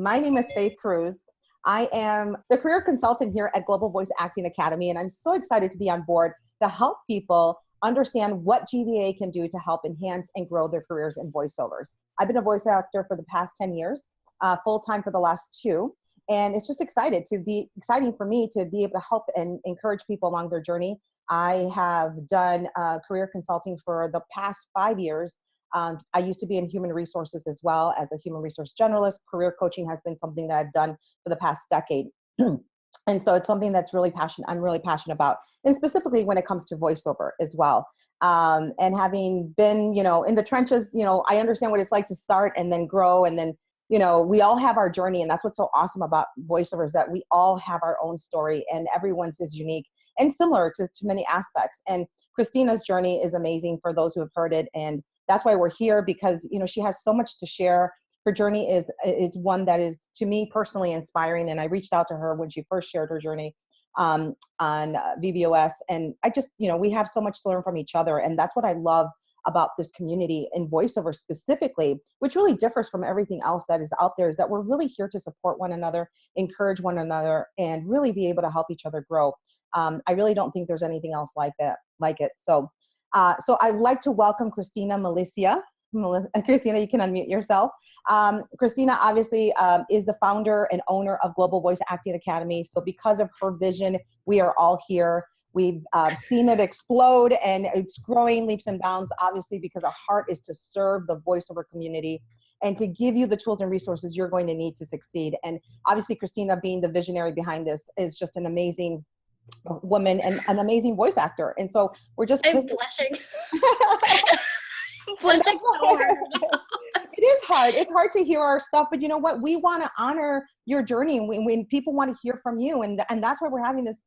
My name is Faith Cruz. I am the career consultant here at Global Voice Acting Academy, and I'm so excited to be on board to help people understand what GVAA can do to help enhance and grow their careers in voiceovers. I've been a voice actor for the past 10 years, full-time for the last 2, and it's just exciting for me to be able to help and encourage people along their journey. I have done career consulting for the past 5 years. I used to be in human resources as well as a human resource generalist. Career coaching has been something that I've done for the past decade. And so it's something that's I'm really passionate about, and specifically when it comes to voiceover as well. And having been, in the trenches, I understand what it's like to start and then grow. And then, we all have our journey. And that's what's so awesome about voiceovers, that we all have our own story, and everyone's is unique and similar to many aspects. And Cristina's journey is amazing for those who have heard it. And that's why we're here, because, she has so much to share. Her journey is one that is, to me, personally inspiring. And I reached out to her when she first shared her journey on VVOS. And I just, we have so much to learn from each other. And that's what I love about this community in voiceover specifically, which really differs from everything else that is out there, is that we're really here to support one another, encourage one another, and really be able to help each other grow. I really don't think there's anything else like it. So I'd like to welcome Cristina Milizia. Cristina, you can unmute yourself. Cristina obviously is the founder and owner of Global Voice Acting Academy. So because of her vision, we are all here. We've seen it explode, and it's growing leaps and bounds, obviously, because our heart is to serve the voiceover community and to give you the tools and resources you're going to need to succeed. And obviously, Cristina, being the visionary behind this, is just an amazing woman and an amazing voice actor. And so we're just— I'm blushing. Blushing so hard. It is hard. It's hard to hear our stuff, but you know what? We want to honor your journey, and when people want to hear from you, and that's why we're having this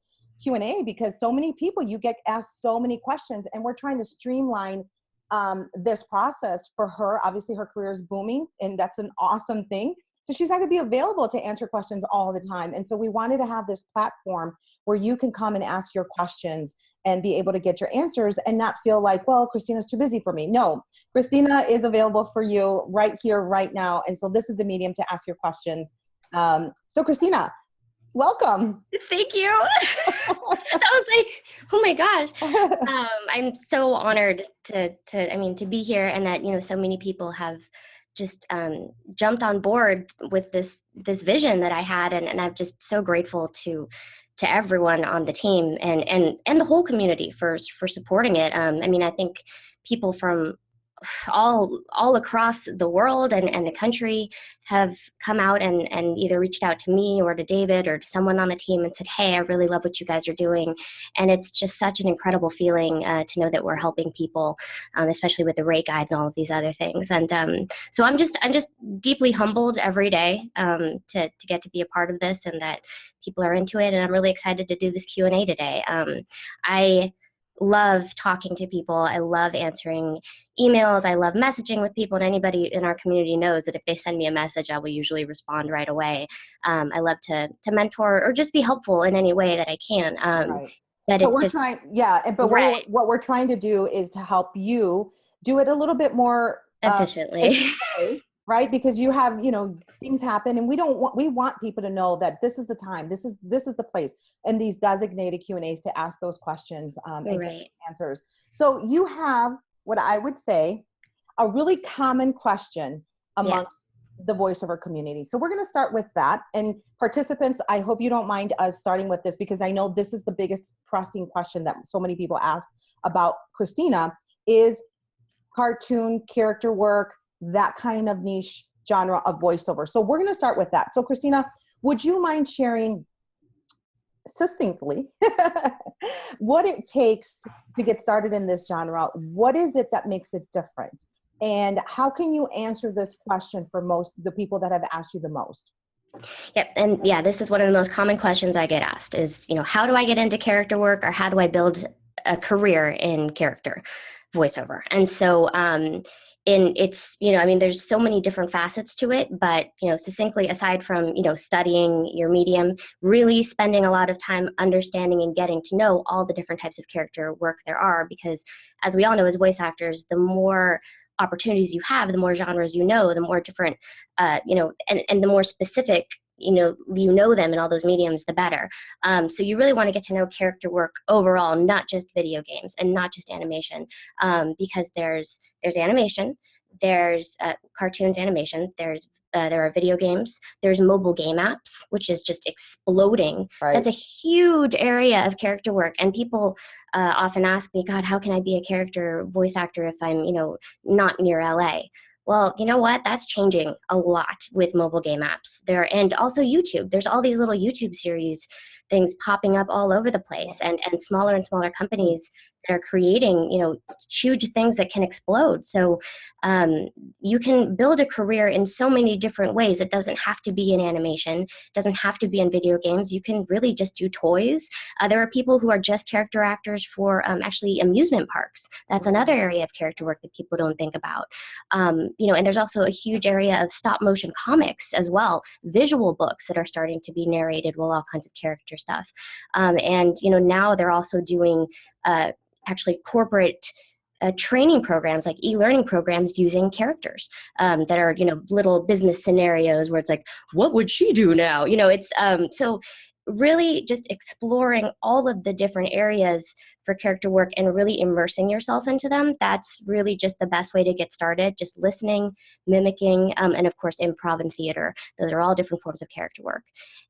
Q&A, because so many people, you get asked so many questions, and we're trying to streamline this process for her. Obviously, her career is booming, and that's an awesome thing. So she's not going to be available to answer questions all the time. And so we wanted to have this platform where you can come and ask your questions and be able to get your answers and not feel like, well, Cristina's too busy for me. No, Cristina is available for you right here, right now. And so this is the medium to ask your questions. So Cristina, welcome. Thank you. I was like, oh my gosh. I'm so honored to be here, and that, so many people have just jumped on board with this vision that I had, and I'm just so grateful to everyone on the team and the whole community for supporting it. I think people from all across the world and the country have come out and either reached out to me or to David or to someone on the team and said, hey, I really love what you guys are doing. And it's just such an incredible feeling to know that we're helping people, especially with the rate guide and all of these other things. And so I'm just deeply humbled every day to get to be a part of this, and that people are into it. And I'm really excited to do this Q&A today. I love talking to people. I love answering emails. I love messaging with people, and anybody in our community knows that if they send me a message, I will usually respond right away. I love to mentor or just be helpful in any way that I can. Right. But what we're trying to do is to help you do it a little bit more efficiently. Right? Because you have, things happen, and we want people to know that this is the time, this is the place, and these designated Q&As to ask those questions and get answers. So you have, what I would say, a really common question amongst the voiceover community. So we're going to start with that. And participants, I hope you don't mind us starting with this, because I know this is the biggest pressing question that so many people ask about Cristina, is cartoon character work, that kind of niche genre of voiceover. So we're going to start with that. So Cristina, would you mind sharing succinctly what it takes to get started in this genre? What is it that makes it different? And how can you answer this question for the people that have asked you the most? Yep. And this is one of the most common questions I get asked is, how do I get into character work, or how do I build a career in character voiceover? And so, there's so many different facets to it, but, succinctly, aside from, studying your medium, really spending a lot of time understanding and getting to know all the different types of character work there are, because as we all know, as voice actors, the more opportunities you have, the more genres you know, the more different, and the more specific you know them in all those mediums, the better. So you really want to get to know character work overall, not just video games and not just animation, because there's animation, there's cartoons animation, there are video games, there's mobile game apps, which is just exploding. Right. That's a huge area of character work. And people often ask me, God, how can I be a character voice actor if I'm, not near LA? Well, you know what? That's changing a lot with mobile game apps there, and also YouTube. There's all these little YouTube series things popping up all over the place, and smaller companies that are creating, huge things that can explode. So you can build a career in so many different ways. It doesn't have to be in animation. It doesn't have to be in video games. You can really just do toys. There are people who are just character actors for actually amusement parks. That's another area of character work that people don't think about. And there's also a huge area of stop motion comics as well, visual books that are starting to be narrated with all kinds of character stuff. Now they're also doing actually corporate training programs, like e-learning programs using characters that are, little business scenarios where it's like, what would she do now? It's so really just exploring all of the different areas for character work and really immersing yourself into them. That's really just the best way to get started. Just listening, mimicking, and of course, improv and theater. Those are all different forms of character work.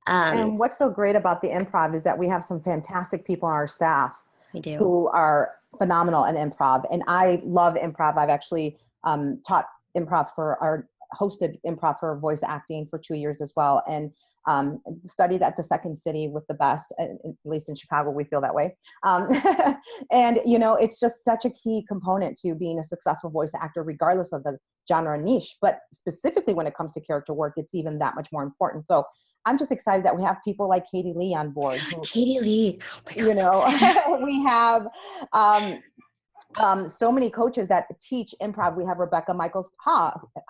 And what's so great about the improv is that we have some fantastic people on our staff who are phenomenal in improv. And I love improv. I've actually taught improv hosted improv for voice acting for 2 years as well. And studied at the Second City with the best, at least in Chicago, we feel that way. And, it's just such a key component to being a successful voice actor, regardless of the genre niche. But specifically when it comes to character work, it's even that much more important. So I'm just excited that we have people like Katie Lee on board. Katie Lee. Oh my God, we have so many coaches that teach improv. We have Rebecca Michaels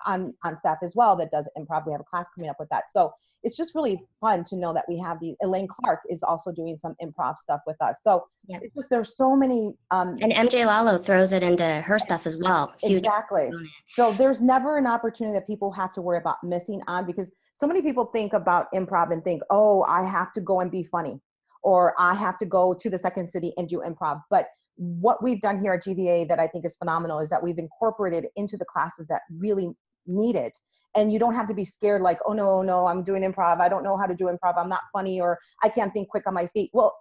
on staff as well that does improv. We have a class coming up with that. So it's just really fun to know that we have Elaine Clark is also doing some improv stuff with us. So it's just, there's so many. And MJ Lalo throws it into her stuff as well. Huge. Exactly. So there's never an opportunity that people have to worry about missing on, because so many people think about improv and think, oh, I have to go and be funny, or I have to go to the Second City and do improv. But what we've done here at GVAA that I think is phenomenal is that we've incorporated into the classes that really need it. And you don't have to be scared like, oh, no, I'm doing improv. I don't know how to do improv. I'm not funny, or I can't think quick on my feet. Well,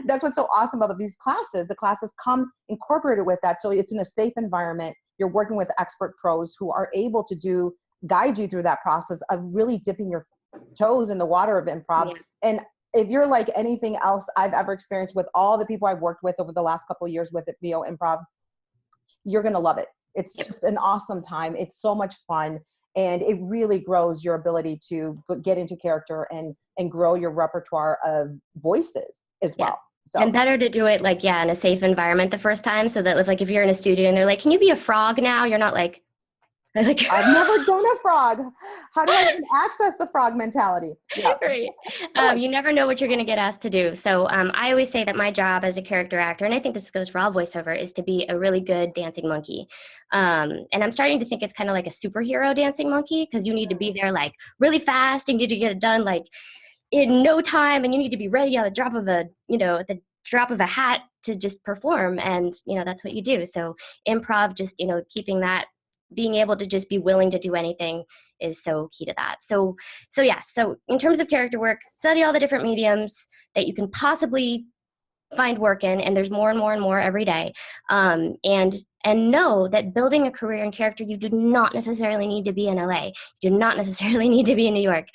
that's what's so awesome about these classes. The classes come incorporated with that. So it's in a safe environment. You're working with expert pros who are able to guide you through that process of really dipping your toes in the water of improv. Yeah. And if you're like anything else I've ever experienced with all the people I've worked with over the last couple of years with VO Improv, you're going to love it. It's just an awesome time. It's so much fun. And it really grows your ability to get into character and grow your repertoire of voices as well. So. And better to do it in a safe environment the first time, so that if you're in a studio and they're like, can you be a frog now? You're not like, I've never done a frog. How do I even access the frog mentality? Yeah. Right. You never know what you're going to get asked to do. So I always say that my job as a character actor, and I think this goes for all voiceover, is to be a really good dancing monkey. And I'm starting to think it's kind of like a superhero dancing monkey, because you need to be there really fast, and you need to get it done in no time, and you need to be ready at the drop of a hat to just perform. And that's what you do. So improv, just keeping that, being able to just be willing to do anything is so key to that. So in terms of character work, study all the different mediums that you can possibly find work in, and there's more and more and more every day. And know that building a career in character, you do not necessarily need to be in LA. You do not necessarily need to be in New York.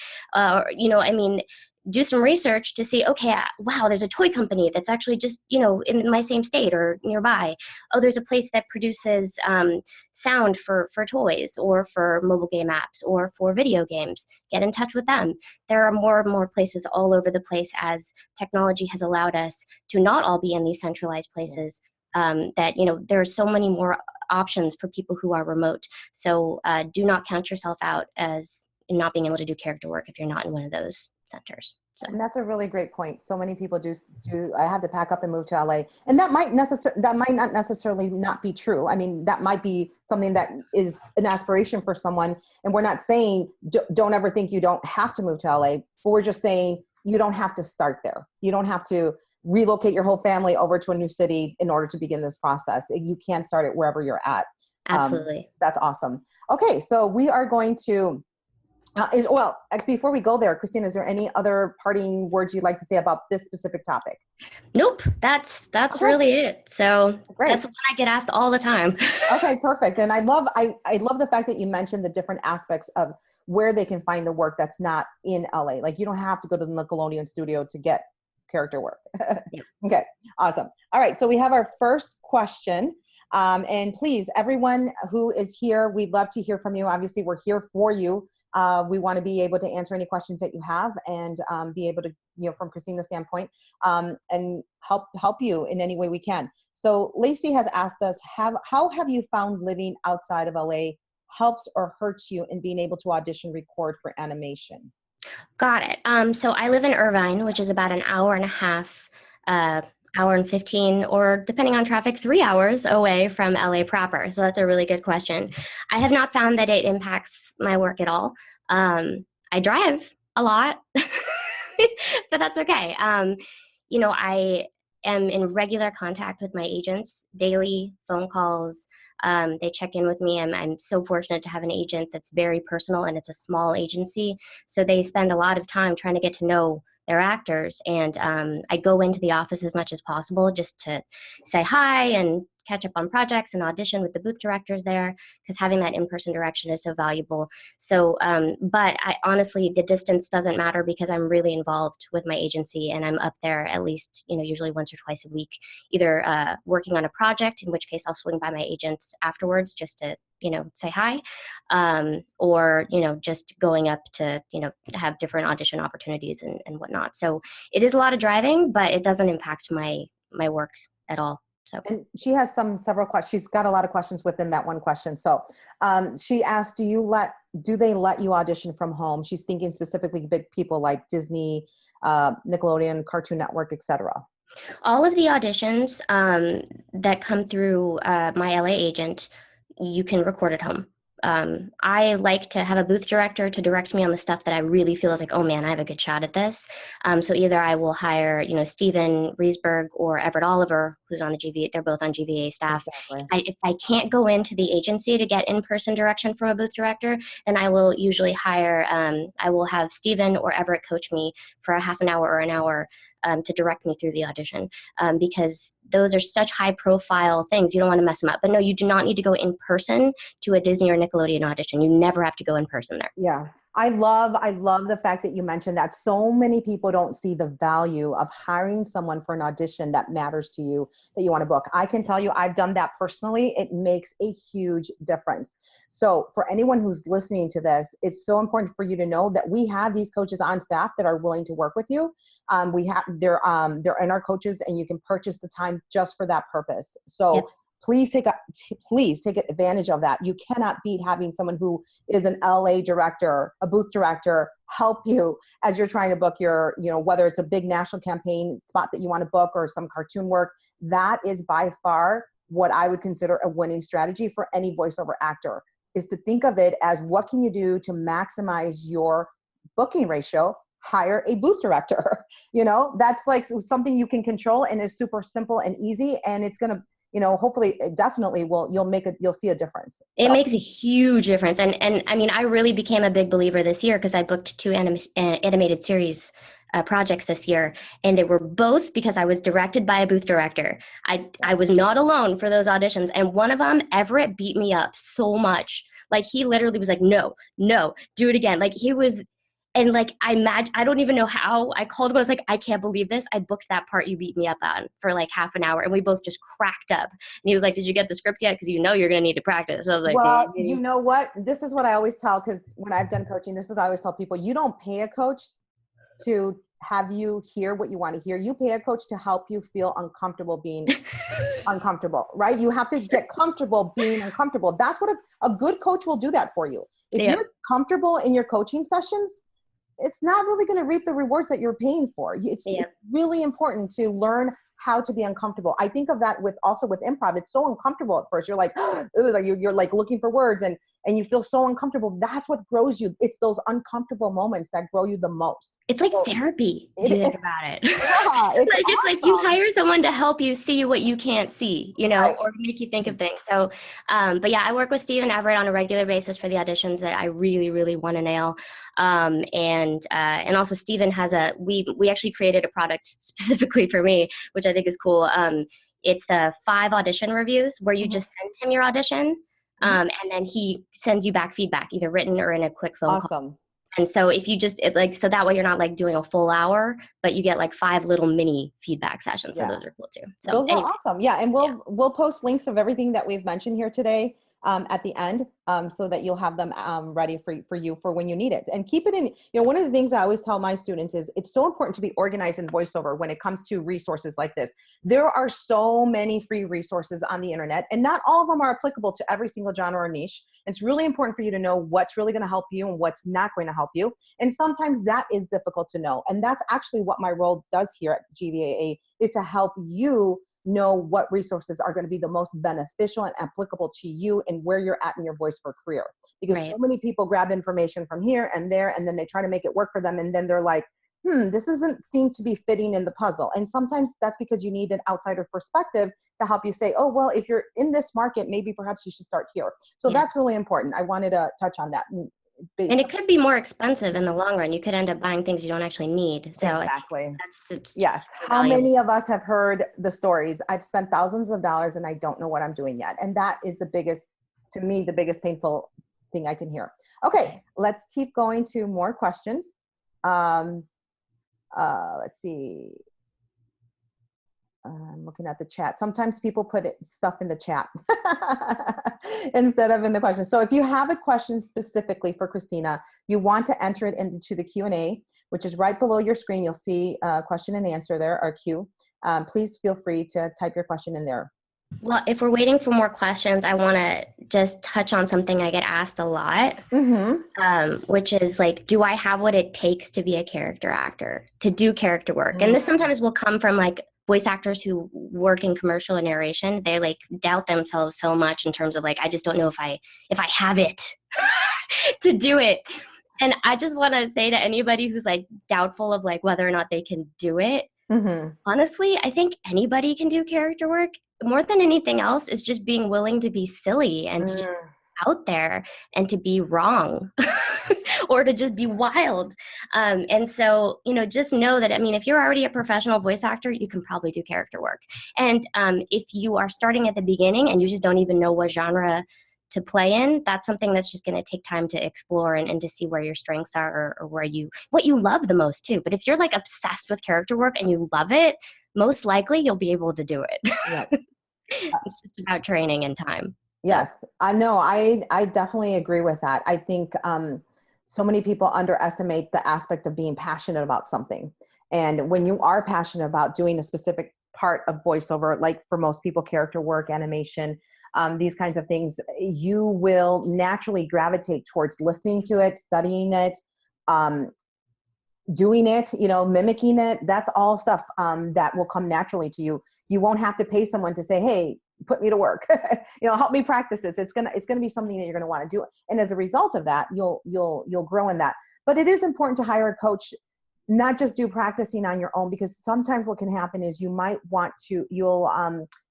Do some research to see, okay, wow, there's a toy company that's actually just, in my same state or nearby. Oh, there's a place that produces sound for toys, or for mobile game apps, or for video games. Get in touch with them. There are more and more places all over the place, as technology has allowed us to not all be in these centralized places, that, there are so many more options for people who are remote. So do not count yourself out as not being able to do character work if you're not in one of those centers. So. And that's a really great point. So many people do, I have to pack up and move to LA. And that might not necessarily not be true. I mean, that might be something that is an aspiration for someone. And we're not saying, don't ever think you don't have to move to LA, but we're just saying you don't have to start there. You don't have to relocate your whole family over to a new city in order to begin this process. You can start it wherever you're at. Absolutely. That's awesome. Okay. So we are going to, before we go there, Cristina, is there any other parting words you'd like to say about this specific topic? Nope, that's okay. Really it. So great. That's what I get asked all the time. Okay, perfect. And I love the fact that you mentioned the different aspects of where they can find the work that's not in LA. Like you don't have to go to the Nickelodeon studio to get character work. Yeah. Okay, awesome. All right, so we have our first question. And please, everyone who is here, we'd love to hear from you. Obviously, we're here for you. We want to be able to answer any questions that you have and be able to, from Cristina's standpoint, and help you in any way we can. So Lacey has asked us, how have you found living outside of LA helps or hurts you in being able to audition record for animation? Got it. So I live in Irvine, which is about an hour and a half, hour and 15, or depending on traffic, 3 hours away from LA proper. So that's a really good question. I have not found that it impacts my work at all. I drive a lot, but that's okay. I am in regular contact with my agents, daily phone calls. They check in with me. I'm so fortunate to have an agent that's very personal, and it's a small agency. So they spend a lot of time trying to get to know their actors. And I go into the office as much as possible just to say hi and catch up on projects and audition with the booth directors there, because having that in-person direction is so valuable. So, but I honestly, the distance doesn't matter because I'm really involved with my agency, and I'm up there at least, usually once or twice a week, either working on a project, in which case I'll swing by my agents afterwards just to, say hi, or, just going up to, have different audition opportunities and whatnot. So it is a lot of driving, but it doesn't impact my work at all. So. And she has several questions. She's got a lot of questions within that one question. So she asked, do they let you audition from home? She's thinking specifically big people like Disney, Nickelodeon, Cartoon Network, etc. All of the auditions that come through my LA agent, you can record at home. I like to have a booth director to direct me on the stuff that I really feel is like, oh man, I have a good shot at this. So either I will hire, Steven Riesberg or Everett Oliver, who's on the GVAA, they're both on GVAA staff. Exactly. If I can't go into the agency to get in-person direction from a booth director, then I will usually hire, I will have Steven or Everett coach me for a half an hour or an hour to direct me through the audition, because those are such high profile things. You don't want to mess them up. But no, you do not need to go in person to a Disney or Nickelodeon audition. You never have to go in person there. Yeah. I love the fact that you mentioned that. So many people don't see the value of hiring someone for an audition that matters to you, that you want to book. I can tell you, I've done that personally. It makes a huge difference. So for anyone who's listening to this, it's so important for you to know that we have these coaches on staff that are willing to work with you. They're in our coaches, and you can purchase the time just for that purpose. So. Yep. Please take advantage of that. You cannot beat having someone who is an LA director, a booth director, help you as you're trying to book your, whether it's a big national campaign spot that you want to book or some cartoon work. That is by far what I would consider a winning strategy for any voiceover actor, is to think of it as, what can you do to maximize your booking ratio? Hire a booth director. That's like something you can control and is super simple and easy, and it's going to, hopefully, definitely you'll see a difference. It makes a huge difference. And I mean, I really became a big believer this year because I booked 2 animated series projects this year, and they were both because I was directed by a booth director. I was not alone for those auditions. And one of them, Everett, beat me up so much. Like, he literally was like, no, do it again. Like, he was. And like, I don't even know how. I called him. I was like, I can't believe this. I booked that part you beat me up on for like half an hour. And we both just cracked up. And he was like, did you get the script yet? Because you're going to need to practice. So I was like, well, you know what? This is what I always tell, because when I've done coaching, this is what I always tell people. You don't pay a coach to have you hear what you want to hear. You pay a coach to help you feel uncomfortable being uncomfortable, right? You have to get comfortable being uncomfortable. That's what a good coach will do that for you. If you're comfortable in your coaching sessions, it's not really going to reap the rewards that you're paying for. It's really important to learn how to be uncomfortable. I think of that with improv. It's so uncomfortable at first. You're like, you're like looking for words and you feel so uncomfortable. That's what grows you. It's those uncomfortable moments that grow you the most. It's like therapy. If you think about it. Yeah, It's like you hire someone to help you see what you can't see, or make you think of things. So, but yeah, I work with Steve and Everett on a regular basis for the auditions that I really, really want to nail. And also Steven has we actually created a product specifically for me, which I think is cool. It's 5 audition reviews where you just send him your audition. And then he sends you back feedback, either written or in a quick phone call. And so if you just so that way you're not like doing a full hour, but you get like 5 little mini feedback sessions. So those are cool too. So those are awesome. Yeah. And we'll post links of everything that we've mentioned here today at the end, so that you'll have them ready for you for when you need it. And keep it in, one of the things I always tell my students is it's so important to be organized in voiceover when it comes to resources like this. There are so many free resources on the internet, and not all of them are applicable to every single genre or niche. It's really important for you to know what's really going to help you and what's not going to help you. And sometimes that is difficult to know. And that's actually what my role does here at GVAA, is to help you know what resources are going to be the most beneficial and applicable to you and where you're at in your voice for career. Because so many people grab information from here and there, and then they try to make it work for them. And then they're like, this doesn't seem to be fitting in the puzzle. And sometimes that's because you need an outsider perspective to help you say, oh, well, if you're in this market, maybe perhaps you should start here. So that's really important. I wanted to touch on that. And it could be more expensive in the long run. You could end up buying things you don't actually need. So exactly. Yes. How many of us have heard the stories? I've spent thousands of dollars and I don't know what I'm doing yet. And that is the biggest painful thing I can hear. Okay, let's keep going to more questions. Let's see. I'm looking at the chat. Sometimes people put stuff in the chat instead of in the questions. So if you have a question specifically for Cristina, you want to enter it into the Q&A, which is right below your screen. You'll see question and answer there, or Q. Please feel free to type your question in there. Well, if we're waiting for more questions, I want to just touch on something I get asked a lot, which is like, do I have what it takes to be a character actor, to do character work? And this sometimes will come from like voice actors who work in commercial and narration. They like doubt themselves so much in terms of like, I just don't know if I have it to do it. And I just want to say to anybody who's like doubtful of like whether or not they can do it, honestly, I think anybody can do character work. More than anything else is just being willing to be silly and to just out there and to be wrong or to just be wild. And so, just know that, I mean, if you're already a professional voice actor, you can probably do character work. And if you are starting at the beginning and you just don't even know what genre to play in, that's something that's just going to take time to explore and to see where your strengths are or what you love the most too. But if you're like obsessed with character work and you love it, most likely you'll be able to do it. It's just about training and time. Yes, I know. I definitely agree with that. I think so many people underestimate the aspect of being passionate about something. And when you are passionate about doing a specific part of voiceover, like for most people, character work, animation, these kinds of things, you will naturally gravitate towards listening to it, studying it, doing it, mimicking it. That's all stuff that will come naturally to you. You won't have to pay someone to say, hey, put me to work, help me practice this. It's gonna be something that you're gonna want to do. And as a result of that, you'll grow in that. But it is important to hire a coach, not just do practicing on your own, because sometimes what can happen is you might want to, you'll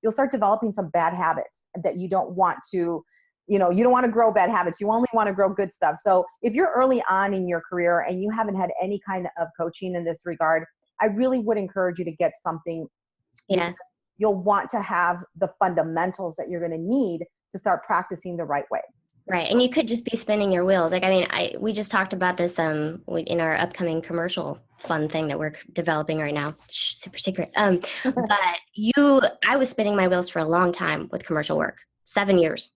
start developing some bad habits that you don't want to, you don't want to grow bad habits. You only want to grow good stuff. So if you're early on in your career and you haven't had any kind of coaching in this regard, I really would encourage you to get something. Yeah. You'll want to have the fundamentals that you're going to need to start practicing the right way. Right. And you could just be spinning your wheels. Like, I mean, we just talked about this in our upcoming commercial fun thing that we're developing right now. Super secret. But I was spinning my wheels for a long time with commercial work, 7 years.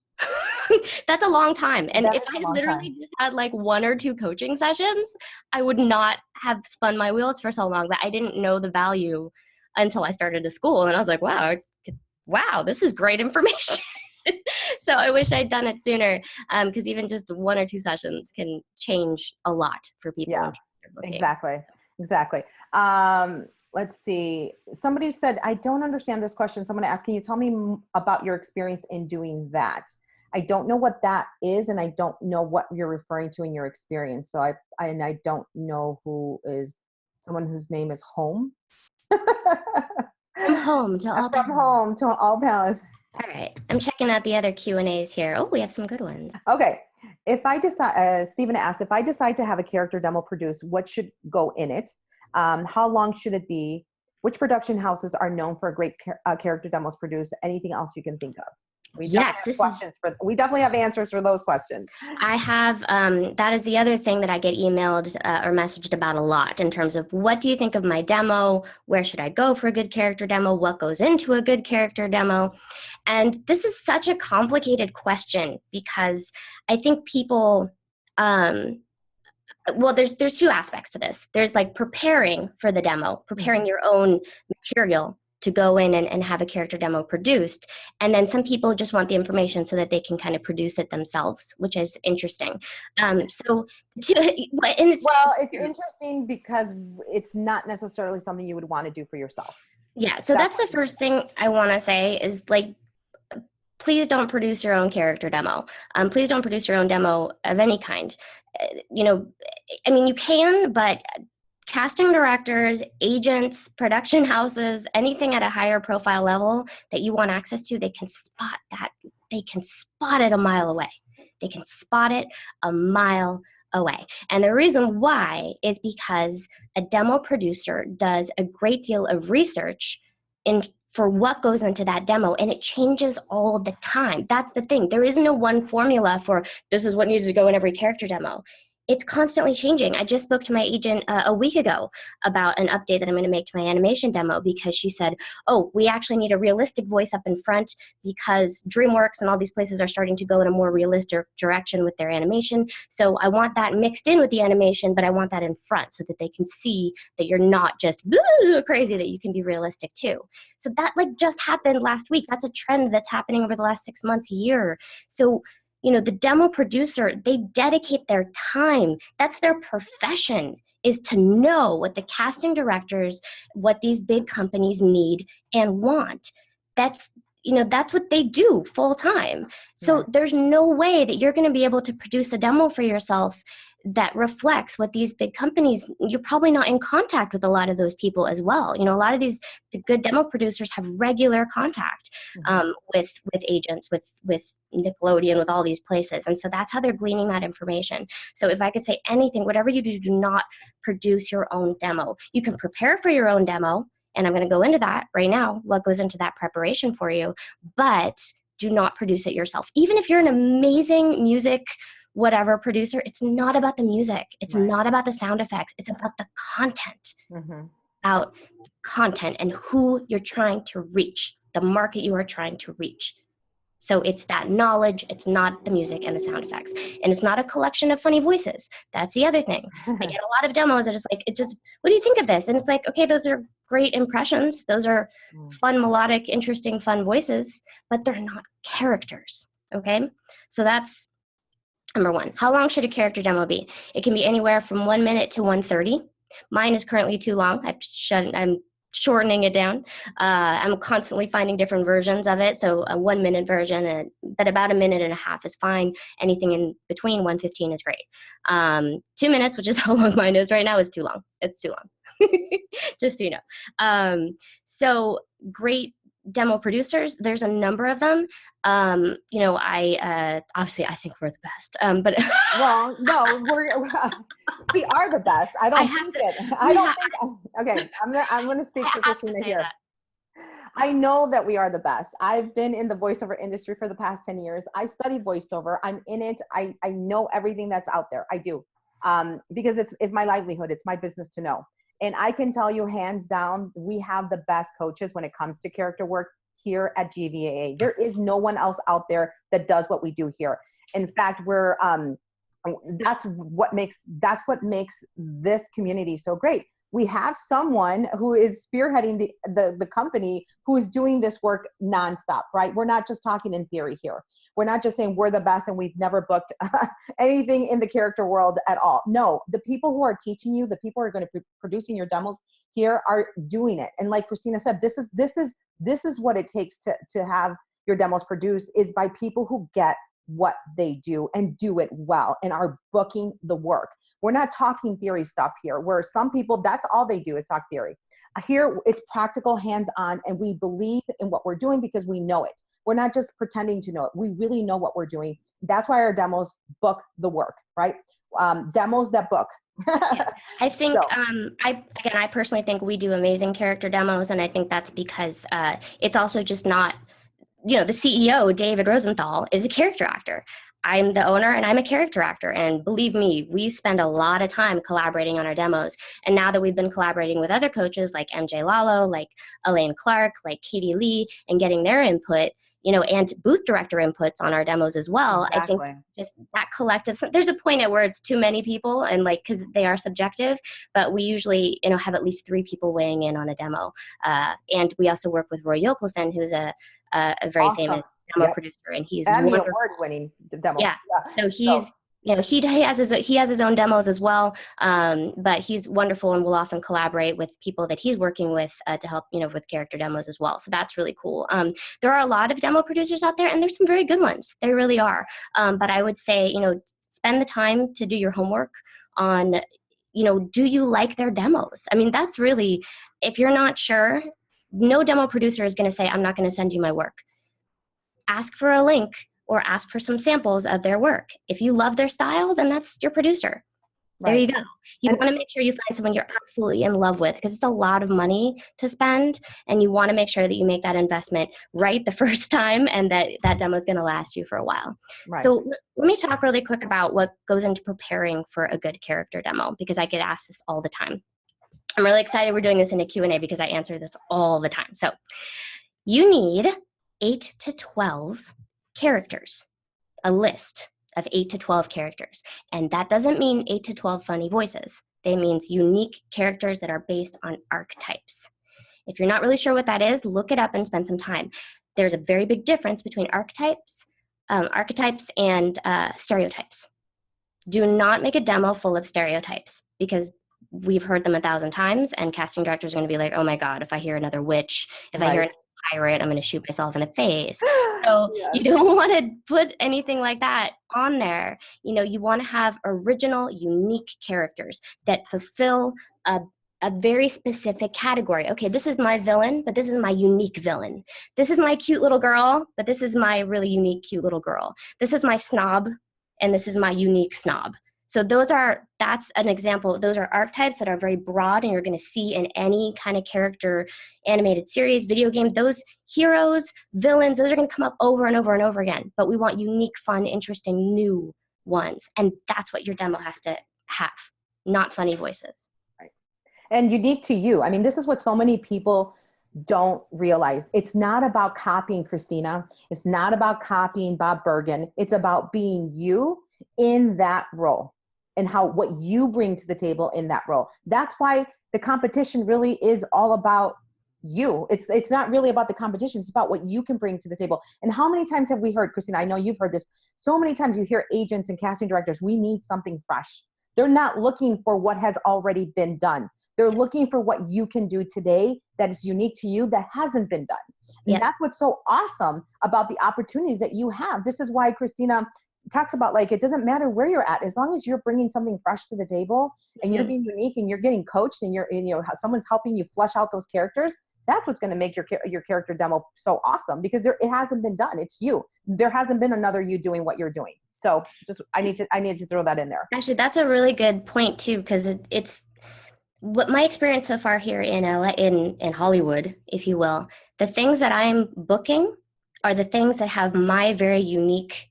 That's a long time. And if I literally just had like 1 or 2 coaching sessions, I would not have spun my wheels for so long. But I didn't know the value until I started to school. And I was like, wow, this is great information. So I wish I'd done it sooner, because even just 1 or 2 sessions can change a lot for people. Yeah. Exactly. Exactly. Let's see. Somebody said, I don't understand this question. Someone asking you, tell me about your experience in doing that. I don't know what that is, and I don't know what you're referring to in your experience. So I don't know who is someone whose name is Home. From home to all From home to all palace. All right, I'm checking out the other Q&As here. Oh, we have some good ones. Okay. If I decide, Stephen asked, if I decide to have a character demo produced, what should go in it? How long should it be? Which production houses are known for great character demos produced? Anything else you can think of? We definitely have answers for those questions. I have, that is the other thing that I get emailed or messaged about a lot in terms of what do you think of my demo? Where should I go for a good character demo? What goes into a good character demo? And this is such a complicated question because I think people, well, there's two aspects to this. There's like preparing for the demo, preparing your own material to go in and have a character demo produced. And then some people just want the information so that they can kind of produce it themselves, which is interesting. It's interesting because it's not necessarily something you would want to do for yourself. Yeah, so that's the first thing I want to say is like, please don't produce your own character demo. Please don't produce your own demo of any kind. You know, I mean, you can, but casting directors, agents, production houses, anything at a higher profile level that you want access to, they can spot that. They can spot it a mile away. They can spot it a mile away. And the reason why is because a demo producer does a great deal of research for what goes into that demo, and it changes all the time. That's the thing. There is no one formula for this is what needs to go in every character demo. It's constantly changing. I just spoke to my agent a week ago about an update that I'm going to make to my animation demo because she said, oh, we actually need a realistic voice up in front because DreamWorks and all these places are starting to go in a more realistic direction with their animation. So I want that mixed in with the animation, but I want that in front so that they can see that you're not just crazy, that you can be realistic too. So that like just happened last week. That's a trend that's happening over the last 6 months, a year. So you know, the demo producer, they dedicate their time. That's their profession, is to know what the casting directors, what these big companies need and want. That's, you know, that's what they do full time. So there's no way that you're going to be able to produce a demo for yourself that reflects what these big companies, you're probably not in contact with a lot of those people as well. You know, a lot of the good demo producers have regular contact with agents, with Nickelodeon, with all these places. And so that's how they're gleaning that information. So if I could say anything, whatever you do, do not produce your own demo. You can prepare for your own demo, and I'm going to go into that right now, what goes into that preparation for you, but do not produce it yourself. Even if you're an amazing music whatever producer, it's not about the music. It's not about the sound effects. It's about the content, about content and who you're trying to reach, the market you are trying to reach. So it's that knowledge. It's not the music and the sound effects. And it's not a collection of funny voices. That's the other thing. I get a lot of demos that are just like, what do you think of this? And it's like, okay, those are great impressions. Those are fun, melodic, interesting, fun voices, but they're not characters. Okay. So that's number one. How long should a character demo be? It can be anywhere from 1 minute to 1:30. Mine is currently too long. I'm shortening it down. I'm constantly finding different versions of it. So a 1 minute version, but about 1.5 minutes is fine. Anything in between 1:15 is great. 2 minutes, which is how long mine is right now, is too long. It's too long. Just so you know. So great demo producers, there's a number of them. You know, obviously I think we're the best. But well, no, we are the best. I don't think. Okay, I'm going to speak for Cristina here. I know that we are the best. I've been in the voiceover industry for the past 10 years. I studied voiceover. I'm in it. I know everything that's out there. I do, because it's my livelihood. It's my business to know. And I can tell you hands down, we have the best coaches when it comes to character work here at GVAA. There is no one else out there that does what we do here. In fact, that's what makes this community so great. We have someone who is spearheading the company who is doing this work nonstop, right? We're not just talking in theory here. We're not just saying we're the best and we've never booked anything in the character world at all. No, the people who are teaching you, the people who are going to be producing your demos here are doing it. And like Cristina said, this is what it takes to have your demos produced, is by people who get what they do and do it well and are booking the work. We're not talking theory stuff here, where some people, that's all they do is talk theory. Here, it's practical, hands-on, and we believe in what we're doing because we know it. We're not just pretending to know it. We really know what we're doing. That's why our demos book the work, right? Demos that book. Yeah. I think, I personally think we do amazing character demos, and I think that's because it's also just not, the CEO, David Rosenthal, is a character actor. I'm the owner and I'm a character actor. And believe me, we spend a lot of time collaborating on our demos. And now that we've been collaborating with other coaches like MJ Lalo, like Elaine Clark, like Katie Lee, and getting their input, and booth director inputs on our demos as well. Exactly. I think just that collective, there's a point at where it's too many people, and because they are subjective, but we usually, have at least 3 people weighing in on a demo. And we also work with Roy Yokelson, who's a very famous demo producer, and he's Emmy award-winning demo. Yeah. So he's, he has his own demos as well, but he's wonderful and will often collaborate with people that he's working with to help, with character demos as well. So that's really cool. There are a lot of demo producers out there, and there's some very good ones. They really are. But I would say, spend the time to do your homework on, do you like their demos? I mean, that's really, if you're not sure, no demo producer is going to say, I'm not going to send you my work. Ask for a link or ask for some samples of their work. If you love their style, then that's your producer. There you go. You want to make sure you find someone you're absolutely in love with, because it's a lot of money to spend, and you want to make sure that you make that investment right the first time, and that demo is going to last you for a while. Right. So let me talk really quick about what goes into preparing for a good character demo, because I get asked this all the time. I'm really excited we're doing this in a Q&A because I answer this all the time. So you need 8 to 12 characters, a list of 8 to 12 characters. And that doesn't mean 8 to 12 funny voices. That means unique characters that are based on archetypes. If you're not really sure what that is, look it up and spend some time. There's a very big difference between archetypes and stereotypes. Do not make a demo full of stereotypes, because we've heard them 1,000 times, and casting directors are going to be like, oh my God, if I hear another witch, if I hear another pirate, I'm going to shoot myself in the face. So you don't want to put anything like that on there. You want to have original, unique characters that fulfill a very specific category. Okay, this is my villain, but this is my unique villain. This is my cute little girl, but this is my really unique, cute little girl. This is my snob, and this is my unique snob. So that's an example. Those are archetypes that are very broad, and you're going to see in any kind of character, animated series, video game. Those heroes, villains, those are going to come up over and over and over again. But we want unique, fun, interesting, new ones. And that's what your demo has to have, not funny voices. Right. And unique to you. I mean, this is what so many people don't realize. It's not about copying Cristina. It's not about copying Bob Bergen. It's about being you in that role, and what you bring to the table in that role. That's why the competition really is all about you. It's not really about the competition. It's about what you can bring to the table. And how many times have we heard, Cristina, I know you've heard this, so many times you hear agents and casting directors, we need something fresh. They're not looking for what has already been done. They're looking for what you can do today that is unique to you, that hasn't been done. And that's what's so awesome about the opportunities that you have. This is why Cristina talks about, it doesn't matter where you're at, as long as you're bringing something fresh to the table and you're being unique and you're getting coached and someone's helping you flesh out those characters. That's what's going to make your character demo so awesome, because it hasn't been done. It's you. There hasn't been another you doing what you're doing. So I need to throw that in there. Actually, that's a really good point too, because it's what my experience so far here in LA, in Hollywood, if you will. The things that I'm booking are the things that have my very unique,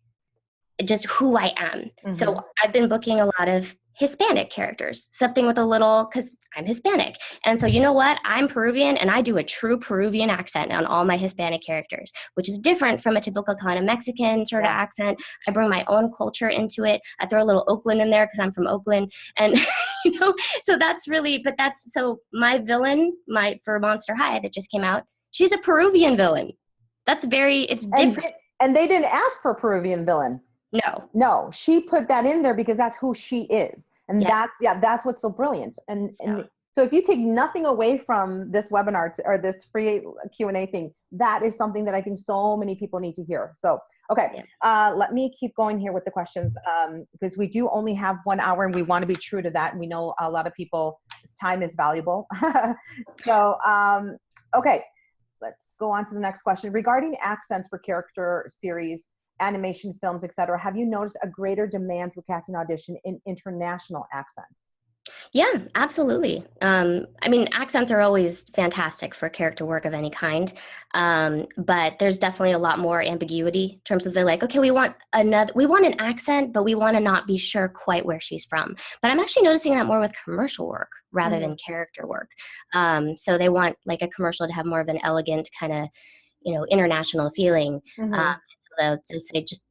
just who I am. Mm-hmm. So I've been booking a lot of Hispanic characters, something with because I'm Hispanic. And so you know what? I'm Peruvian, and I do a true Peruvian accent on all my Hispanic characters, which is different from a typical kind of Mexican sort of accent. I bring my own culture into it. I throw a little Oakland in there because I'm from Oakland. And, so so my villain, for Monster High that just came out, she's a Peruvian villain. It's different. And they didn't ask for Peruvian villain. No. No, she put that in there because that's who she is. And that's what's so brilliant. And so if you take nothing away from this webinar or this free Q&A thing, that is something that I think so many people need to hear. So, okay, let me keep going here with the questions because we do only have 1 hour and we want to be true to that. And we know a lot of people's time is valuable. So, okay, let's go on to the next question. Regarding accents for character series, animation films, etc., have you noticed a greater demand through casting audition in international accents? Yeah, absolutely. I mean, accents are always fantastic for character work of any kind, but there's definitely a lot more ambiguity in terms of they're like, okay, we want an accent, but we want to not be sure quite where she's from. But I'm actually noticing that more with commercial work rather than character work. So they want like a commercial to have more of an elegant kind of, international feeling. So they'll say, just,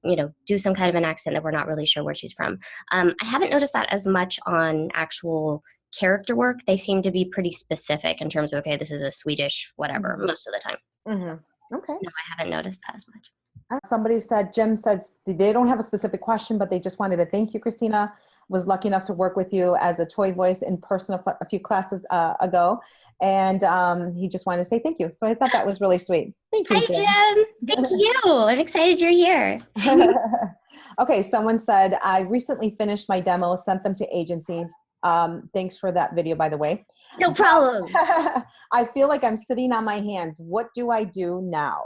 do some kind of an accent that we're not really sure where she's from. I haven't noticed that as much on actual character work. They seem to be pretty specific in terms of, okay, this is a Swedish whatever most of the time. So, okay. No, I haven't noticed that as much. Somebody said, Jim says they don't have a specific question, but they just wanted to thank you, Cristina. Was lucky enough to work with you as a toy voice in person a few classes ago. And he just wanted to say thank you. So I thought that was really sweet. Thank you, Hi, Jim. Thank you. I'm excited you're here. Okay, someone said, I recently finished my demo, sent them to agencies. Thanks for that video, by the way. No problem. I feel like I'm sitting on my hands. What do I do now?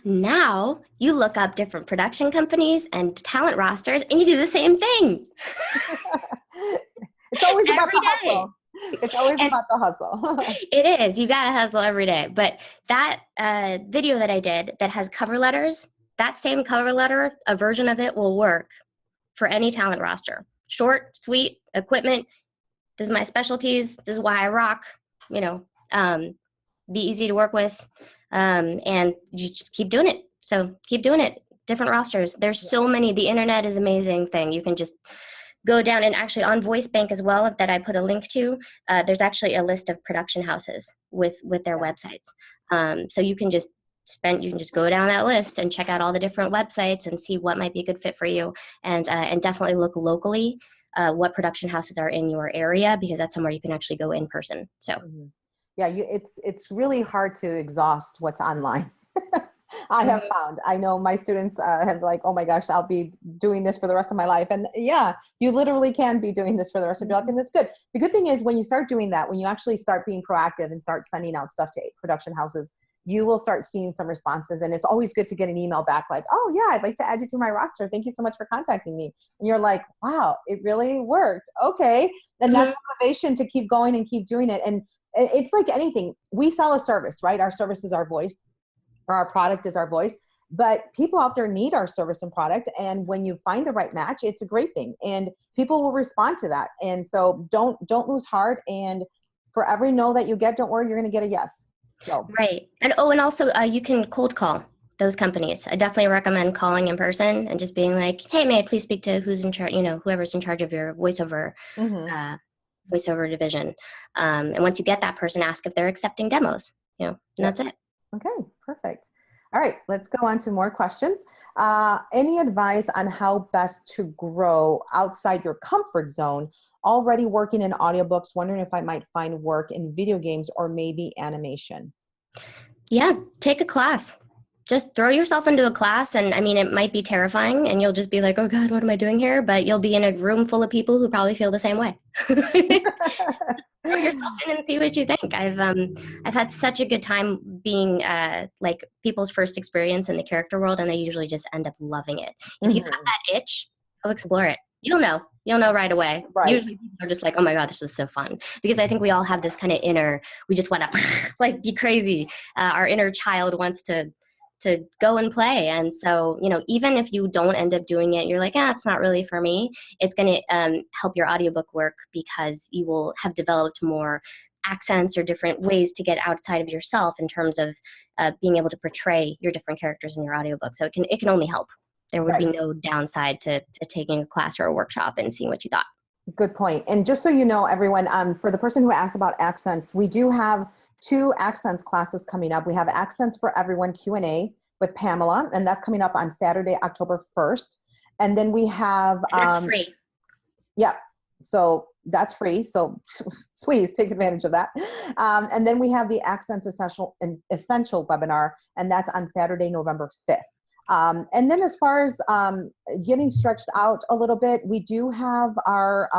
Now you look up different production companies and talent rosters and you do the same thing. It's always about the hustle. It's always about the hustle. It is. You got to hustle every day. But that video that I did that has cover letters, that same cover letter, a version of it will work for any talent roster. Short, sweet, equipment. This is my specialties. This is why I rock. Be easy to work with. And you just keep doing it. So keep doing it. Different rosters. There's so many. The internet is an amazing thing. You can just go down, and actually on Voice Bank as well, that I put a link to, there's actually a list of production houses with their websites. So you can just go down that list and check out all the different websites and see what might be a good fit for you, and definitely look locally what production houses are in your area, because that's somewhere you can actually go in person. So. Yeah, it's really hard to exhaust what's online. I have found. I know my students have like, oh my gosh, I'll be doing this for the rest of my life. And yeah, you literally can be doing this for the rest of your life. And it's good. The good thing is when you start doing that, when you actually start being proactive and start sending out stuff to production houses, you will start seeing some responses. And it's always good to get an email back like, oh yeah, I'd like to add you to my roster. Thank you so much for contacting me. And you're like, wow, it really worked. Okay. And that's motivation to keep going and keep doing it. And it's like anything. We sell a service, right? Our service is our voice, or our product is our voice. But people out there need our service and product. And when you find the right match, it's a great thing. And people will respond to that. And so don't lose heart. And for every no that you get, don't worry, you're going to get a yes. So. Right. And also you can cold call those companies. I definitely recommend calling in person and just being like, hey, may I please speak to who's in charge, whoever's in charge of your voiceover voiceover division. And once you get that person, ask if they're accepting demos, and that's it. Okay, perfect. All right, let's go on to more questions. Any advice on how best to grow outside your comfort zone? Already working in audiobooks, wondering if I might find work in video games or maybe animation. Yeah, take a class. Just throw yourself into a class, and I mean, it might be terrifying and you'll just be like, oh God, what am I doing here? But you'll be in a room full of people who probably feel the same way. Throw yourself in and see what you think. I've had such a good time being like people's first experience in the character world, and they usually just end up loving it. If you have that itch, go explore it. You'll know right away. Right. Usually people are just like, oh my God, this is so fun. Because I think we all have this kind of inner, we just want to like be crazy. Our inner child wants to go and play. And so, even if you don't end up doing it, you're like, it's not really for me. It's going to help your audiobook work because you will have developed more accents or different ways to get outside of yourself in terms of being able to portray your different characters in your audiobook. So it can only help. There would be no downside to taking a class or a workshop and seeing what you thought. Good point. And just so you know, everyone, for the person who asked about accents, we do have 2 accents classes coming up. We have Accents for Everyone Q&A. with Pamela, and that's coming up on Saturday, October 1st. And then we have that's free. Yeah, so that's free. So please take advantage of that. And then we have the Accents Essential webinar, and that's on Saturday, November 5th. And then as far as getting stretched out a little bit, we do have our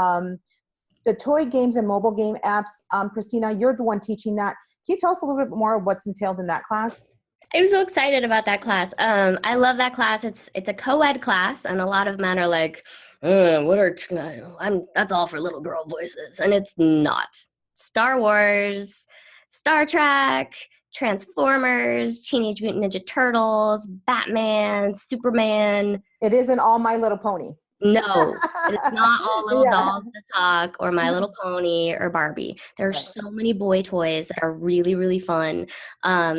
the toy games and mobile game apps. Cristina, you're the one teaching that. Can you tell us a little bit more of what's entailed in that class? I'm so excited about that class. I love that class. It's a co-ed class, and a lot of men are like, that's all for little girl voices, and it's not. Star Wars, Star Trek, Transformers, Teenage Mutant Ninja Turtles, Batman, Superman. It isn't all My Little Pony. No, it's not all little dolls to talk or My Little Pony or Barbie. There are so many boy toys that are really, really fun.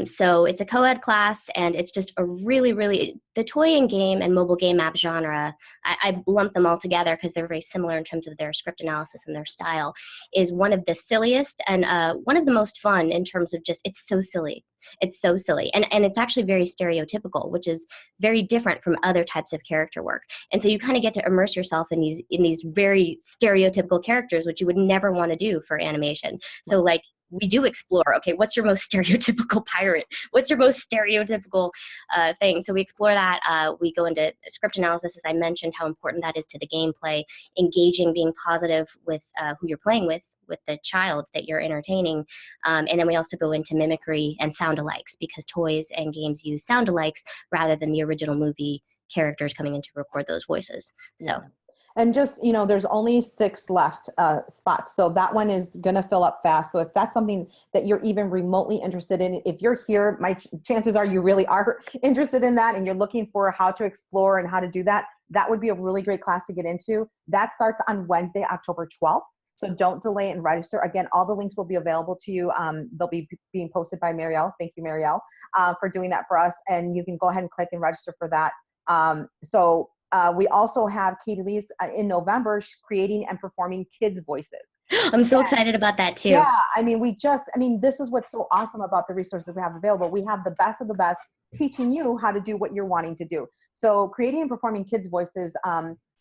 So it's a co-ed class, and it's just a really, really, the toy and game and mobile game app genre, I lump them all together because they're very similar in terms of their script analysis and their style, is one of the silliest and one of the most fun in terms of just, it's so silly. It's so silly. And it's actually very stereotypical, which is very different from other types of character work. And so you kind of get to immerse yourself in these very stereotypical characters, which you would never want to do for animation. So like we do explore, okay, what's your most stereotypical pirate? What's your most stereotypical thing? So we explore that. We go into script analysis, as I mentioned, how important that is to the gameplay, engaging, being positive with who you're playing with the child that you're entertaining. And then we also go into mimicry and sound-alikes, because toys and games use sound-alikes rather than the original movie characters coming in to record those voices. So. Yeah. And just, you know, there's only 6 left spots. So that one is going to fill up fast. So if that's something that you're even remotely interested in, if you're here, my chances are you really are interested in that and you're looking for how to explore and how to do that, that would be a really great class to get into. That starts on Wednesday, October 12th. So don't delay and register. Again, all the links will be available to you. They'll be being posted by Marielle. Thank you, Marielle, for doing that for us. And you can go ahead and click and register for that. We also have Katie Lee's in November creating and performing kids' voices. I'm so excited about that too. Yeah, I mean, this is what's so awesome about the resources we have available. We have the best of the best teaching you how to do what you're wanting to do. So creating and performing kids' voices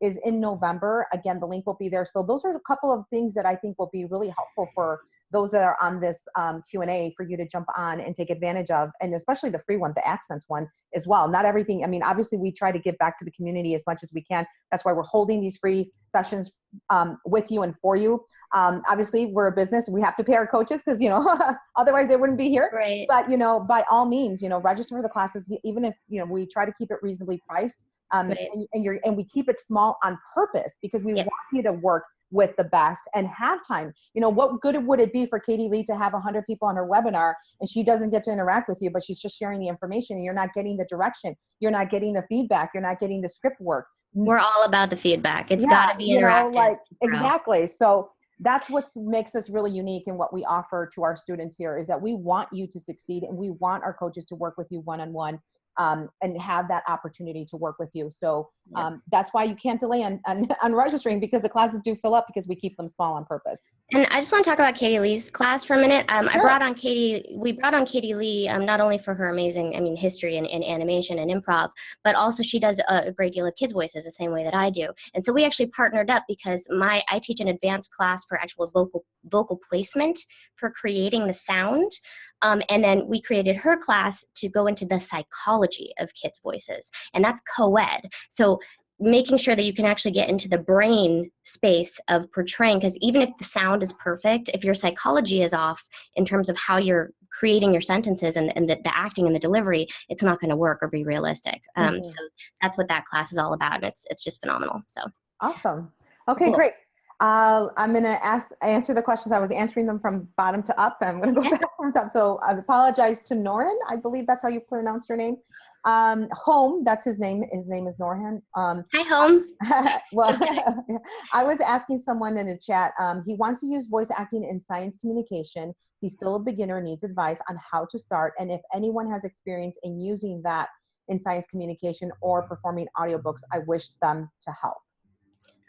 is in November. Again, the link will be there. So those are a couple of things that I think will be really helpful for those that are on this Q&A for you to jump on and take advantage of, and especially the free one, the Accents one as well. Not everything, I mean, obviously we try to give back to the community as much as we can. That's why we're holding these free sessions with you and for you. Obviously we're a business, we have to pay our coaches because, you know, otherwise they wouldn't be here. Right. But, you know, by all means, you know, register for the classes, even if, you know, we try to keep it reasonably priced. Right. And we keep it small on purpose because we want you to work with the best and have time. You know, what good would it be for Katie Lee to have 100 people on her webinar and she doesn't get to interact with you, but she's just sharing the information and you're not getting the direction, you're not getting the feedback, you're not getting the script work. We're all about the feedback. It's got to be interactive. You know, like, exactly. So that's what makes us really unique, and what we offer to our students here is that we want you to succeed and we want our coaches to work with you one-on-one. And have that opportunity to work with you. So that's why you can't delay on registering, because the classes do fill up because we keep them small on purpose. And I just want to talk about Katie Lee's class for a minute. Sure. We brought on Katie Lee not only for her amazing, history and animation and improv, but also she does a great deal of kids' voices the same way that I do. And so we actually partnered up because I teach an advanced class for actual vocal placement for creating the sound. And then we created her class to go into the psychology of kids' voices, and that's co-ed. So making sure that you can actually get into the brain space of portraying, because even if the sound is perfect, if your psychology is off in terms of how you're creating your sentences and the acting and the delivery, it's not going to work or be realistic. So that's what that class is all about, and it's just phenomenal. So awesome. Okay, cool. Great. I'm going to answer the questions. I was answering them from bottom to up. I'm going to go back from top. So I apologize to Norin. I believe that's how you pronounced your name. Home, that's his name. His name is Norhan. Hi, Home. Well, I was asking someone in the chat. He wants to use voice acting in science communication. He's still a beginner, needs advice on how to start. And if anyone has experience in using that in science communication or performing audiobooks, I wish them to help.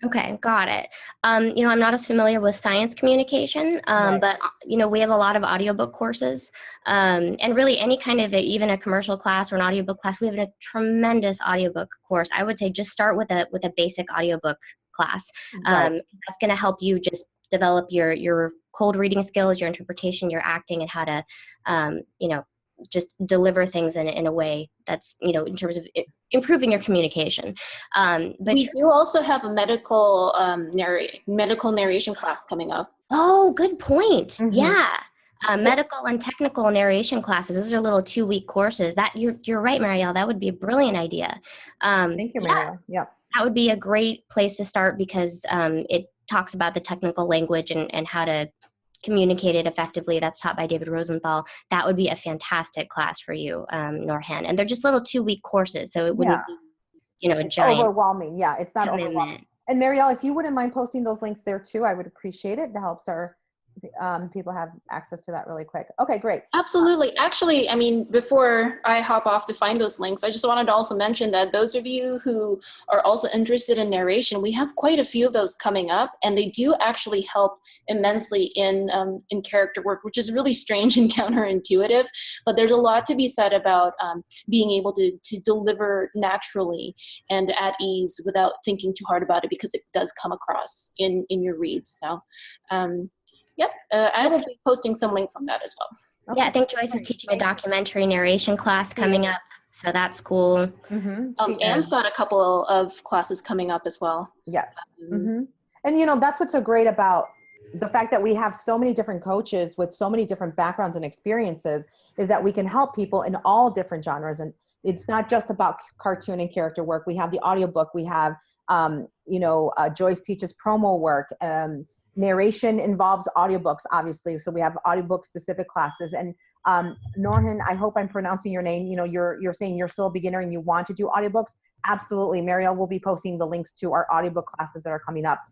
Okay, got it. I'm not as familiar with science communication, Right. but we have a lot of audiobook courses, and really any kind of even a commercial class or an audiobook class. We have a tremendous audiobook course. I would say just start with a basic audiobook class. Right. That's going to help you just develop your cold reading skills, your interpretation, your acting, and how to, just deliver things in a way that's in terms of improving your communication. But we do also have a medical narration class coming up. Oh, good point. Mm-hmm. Yeah. Medical and technical narration classes. Those are little 2-week courses. That you're right, Marielle. That would be a brilliant idea. Thank you, Marielle. Yeah. That would be a great place to start because it talks about the technical language and how to communicate it effectively. That's taught by David Rosenthal. That would be a fantastic class for you, Norhan. And they're just little 2-week courses, so it wouldn't be, a giant overwhelming. Yeah, it's not commitment. overwhelming. And Marielle, if you wouldn't mind posting those links there too, I would appreciate it. That helps our people have access to that really quick. Okay, great. Absolutely. Actually, I mean, before I hop off to find those links, I just wanted to also mention that those of you who are also interested in narration, we have quite a few of those coming up, and they do actually help immensely in character work, which is really strange and counterintuitive. But there's a lot to be said about being able to deliver naturally and at ease without thinking too hard about it, because it does come across in your reads. So, yep, I will be posting some links on that as well. Okay. Yeah, I think Joyce is teaching a documentary narration class coming up, so that's cool. Mm-hmm. Anne's got a couple of classes coming up as well. Yes. Mm-hmm. And that's what's so great about the fact that we have so many different coaches with so many different backgrounds and experiences, is that we can help people in all different genres. And it's not just about cartoon and character work. We have the audiobook. We have, Joyce teaches promo work. Narration involves audiobooks, obviously. So we have audiobook specific classes. And Norhan, I hope I'm pronouncing your name. You're saying you're still a beginner and you want to do audiobooks. Absolutely. Marielle will be posting the links to our audiobook classes that are coming up,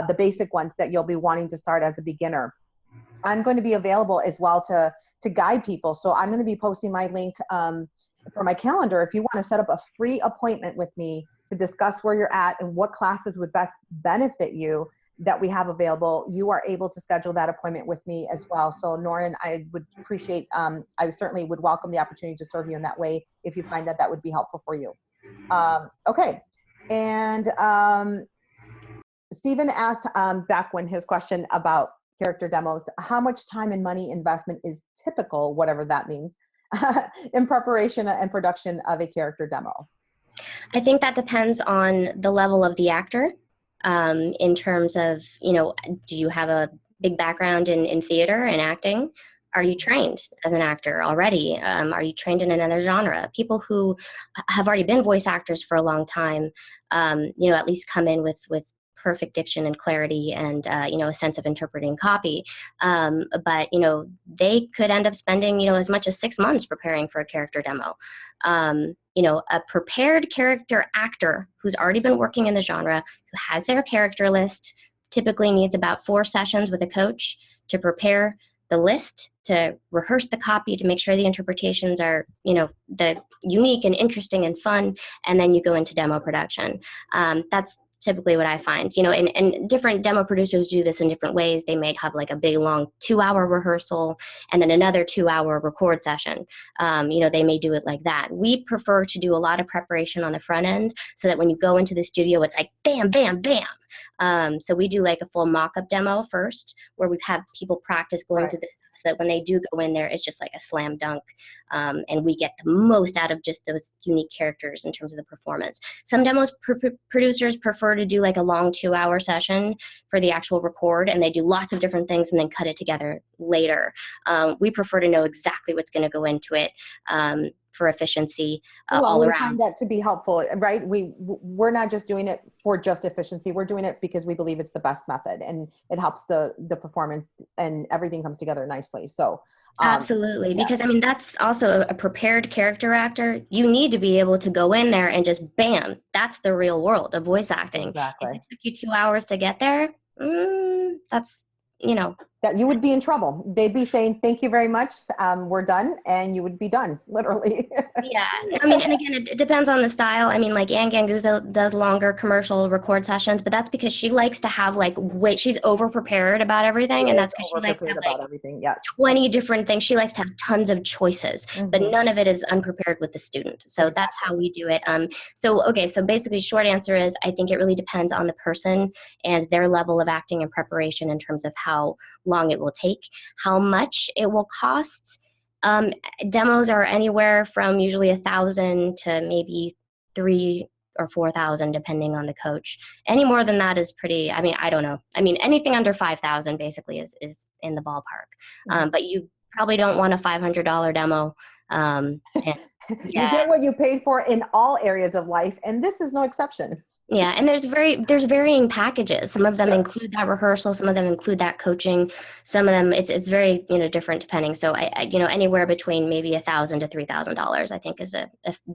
the basic ones that you'll be wanting to start as a beginner. I'm going to be available as well to guide people. So I'm going to be posting my link for my calendar. If you want to set up a free appointment with me to discuss where you're at and what classes would best benefit you that we have available, you are able to schedule that appointment with me as well. So Norhan, I would appreciate, I certainly would welcome the opportunity to serve you in that way if you find that would be helpful for you. Okay. And Stephen asked back when his question about character demos, how much time and money investment is typical, whatever that means, in preparation and production of a character demo? I think that depends on the level of the actor. In terms of, do you have a big background in theater and acting? Are you trained as an actor already? Are you trained in another genre? People who have already been voice actors for a long time, at least come in with perfect diction and clarity and, a sense of interpreting copy. But, they could end up spending, as much as 6 months preparing for a character demo. A prepared character actor who's already been working in the genre, who has their character list, typically needs about 4 sessions with a coach to prepare the list, to rehearse the copy, to make sure the interpretations are, the unique and interesting and fun, and then you go into demo production. That's typically what I find, and different demo producers do this in different ways. They may have like a big long 2-hour rehearsal and then another 2-hour record session. They may do it like that. We prefer to do a lot of preparation on the front end so that when you go into the studio, it's like bam, bam, bam. So we do like a full mock-up demo first, where we have people practice going through this stuff so that when they do go in there, it's just like a slam dunk. And we get the most out of just those unique characters in terms of the performance. Some demos producers prefer to do like a long 2-hour session for the actual record, and they do lots of different things and then cut it together later. We prefer to know exactly what's going to go into it for efficiency all around. We find that to be helpful, right? We're not just doing it for just efficiency. We're doing it because we believe it's the best method, and it helps the performance, and everything comes together nicely. So absolutely. Yeah. Because that's also a prepared character actor. You need to be able to go in there and just bam, that's the real world of voice acting. Exactly. If it took you 2 hours to get there, that's Yeah, you would be in trouble. They'd be saying, thank you very much. We're done. And you would be done, literally. Yeah, I mean, and again, it depends on the style. I mean, like Anne Ganguza does longer commercial record sessions, but that's because she likes to have like she's over prepared about everything, and that's because she likes to have like everything. Yes, 20 different things. She likes to have tons of choices, but none of it is unprepared with the student. So that's how we do it. So basically, short answer is I think it really depends on the person and their level of acting and preparation in terms of how long it will take, how much it will cost. Demos are anywhere from usually 1,000 to maybe 3,000 or 4,000, depending on the coach. Any more than that is pretty, I mean, I don't know. I mean, anything under 5,000 basically is in the ballpark. But you probably don't want a $500 demo. You get what you paid for in all areas of life, and this is no exception. Yeah, and there's varying packages. Some of them include that rehearsal, some of them include that coaching, some of them it's very different depending. So I anywhere between maybe $1,000 to $3,000 I think is a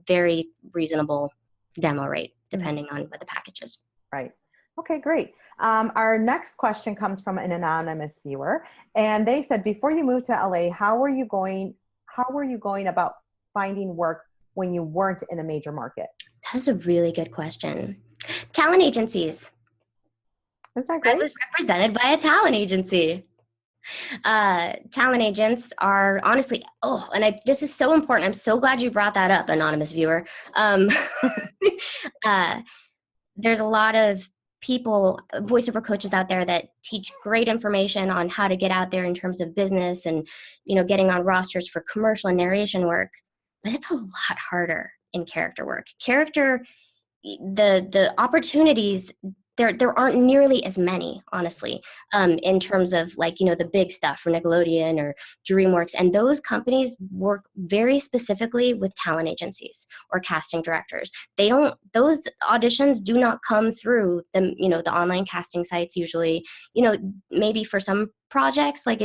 very reasonable demo rate depending on what the package is. Right. Okay, great. Our next question comes from an anonymous viewer, and they said, before you moved to LA, how were you going about finding work when you weren't in a major market? That's a really good question. Talent agencies. Isn't that great? I was represented by a talent agency. Talent agents are honestly, this is so important. I'm so glad you brought that up, anonymous viewer. There's a lot of people, voiceover coaches out there that teach great information on how to get out there in terms of business and, getting on rosters for commercial and narration work, but it's a lot harder in character work. The opportunities, there aren't nearly as many, honestly, in terms of like, the big stuff for Nickelodeon or DreamWorks. And those companies work very specifically with talent agencies or casting directors. Those auditions do not come through the online casting sites usually, maybe for some projects, like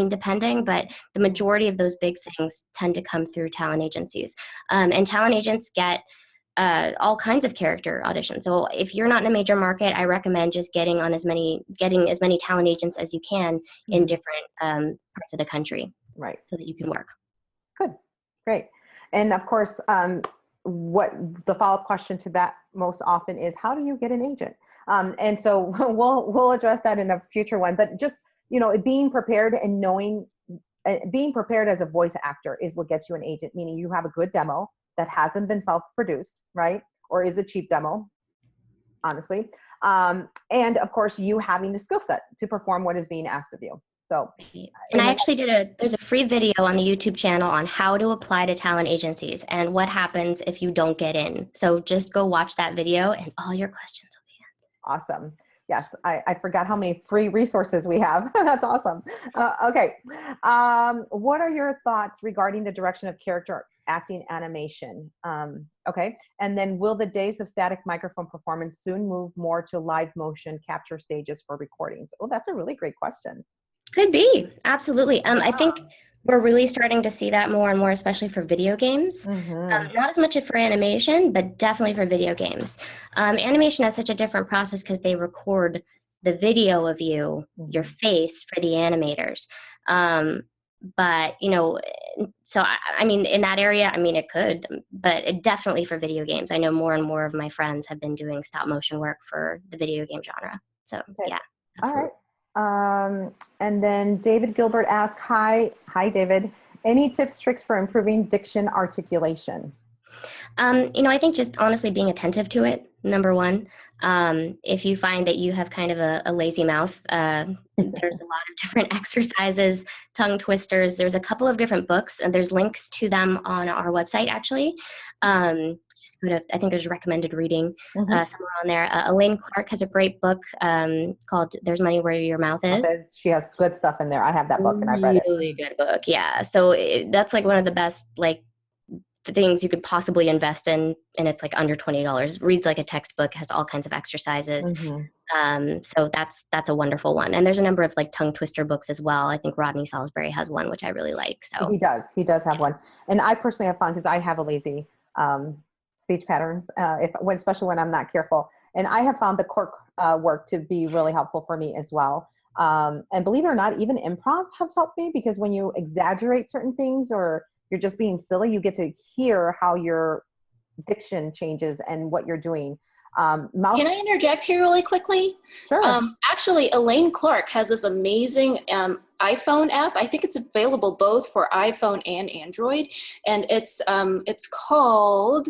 depending, but the majority of those big things tend to come through talent agencies. And talent agents get all kinds of character auditions. So if you're not in a major market, I recommend just getting as many talent agents as you can in different parts of the country, right? So that you can work. Good, great. And of course, what the follow-up question to that most often is, how do you get an agent? And so we'll address that in a future one. But just being prepared and knowing, being prepared as a voice actor is what gets you an agent. Meaning you have a good demo that hasn't been self-produced, right? Or is a cheap demo, honestly. And of course, you having the skill set to perform what is being asked of you. So, and I actually there's a free video on the YouTube channel on how to apply to talent agencies and what happens if you don't get in. So just go watch that video and all your questions will be answered. Awesome. Yes, I forgot how many free resources we have. That's awesome. Okay. What are your thoughts regarding the direction of character acting animation? Okay. And then will the days of static microphone performance soon move more to live motion capture stages for recordings? Oh, that's a really great question. Could be. Absolutely. I think we're really starting to see that more and more, especially for video games. Not as much for animation, but definitely for video games. Animation has such a different process because they record the video of you, your face, for the animators. But, so I mean, in that area, I mean, it could, but definitely for video games. I know more and more of my friends have been doing stop motion work for the video game genre. So, yeah. Absolutely. All right. And then David Gilbert asked, hi David, any tips, tricks for improving diction articulation? I think just honestly being attentive to it, number one. If you find that you have kind of a lazy mouth, there's a lot of different exercises, tongue twisters. There's a couple of different books, and there's links to them on our website, actually. Just go to, I think there's recommended reading somewhere on there. Elaine Clark has a great book called There's Money Where Your Mouth Is. She has good stuff in there. I have that book and I've read it. Really good book, yeah. So that's like one of the best things you could possibly invest in, and it's like under $20. Reads like a textbook, has all kinds of exercises. So that's a wonderful one. And there's a number of when twister books as well. I think Rodney Salisbury has one, which I really like. So he does have one. And I personally have fun because I have a lazy speech patterns, especially when I'm not careful. And I have found the cork work to be really helpful for me as well. And believe it or not, even improv has helped me, because when you exaggerate certain things or you're just being silly, you get to hear how your diction changes and what you're doing. Can I interject here really quickly? Sure. Actually, Elaine Clark has this amazing iPhone app. I think it's available both for iPhone and Android, and it's called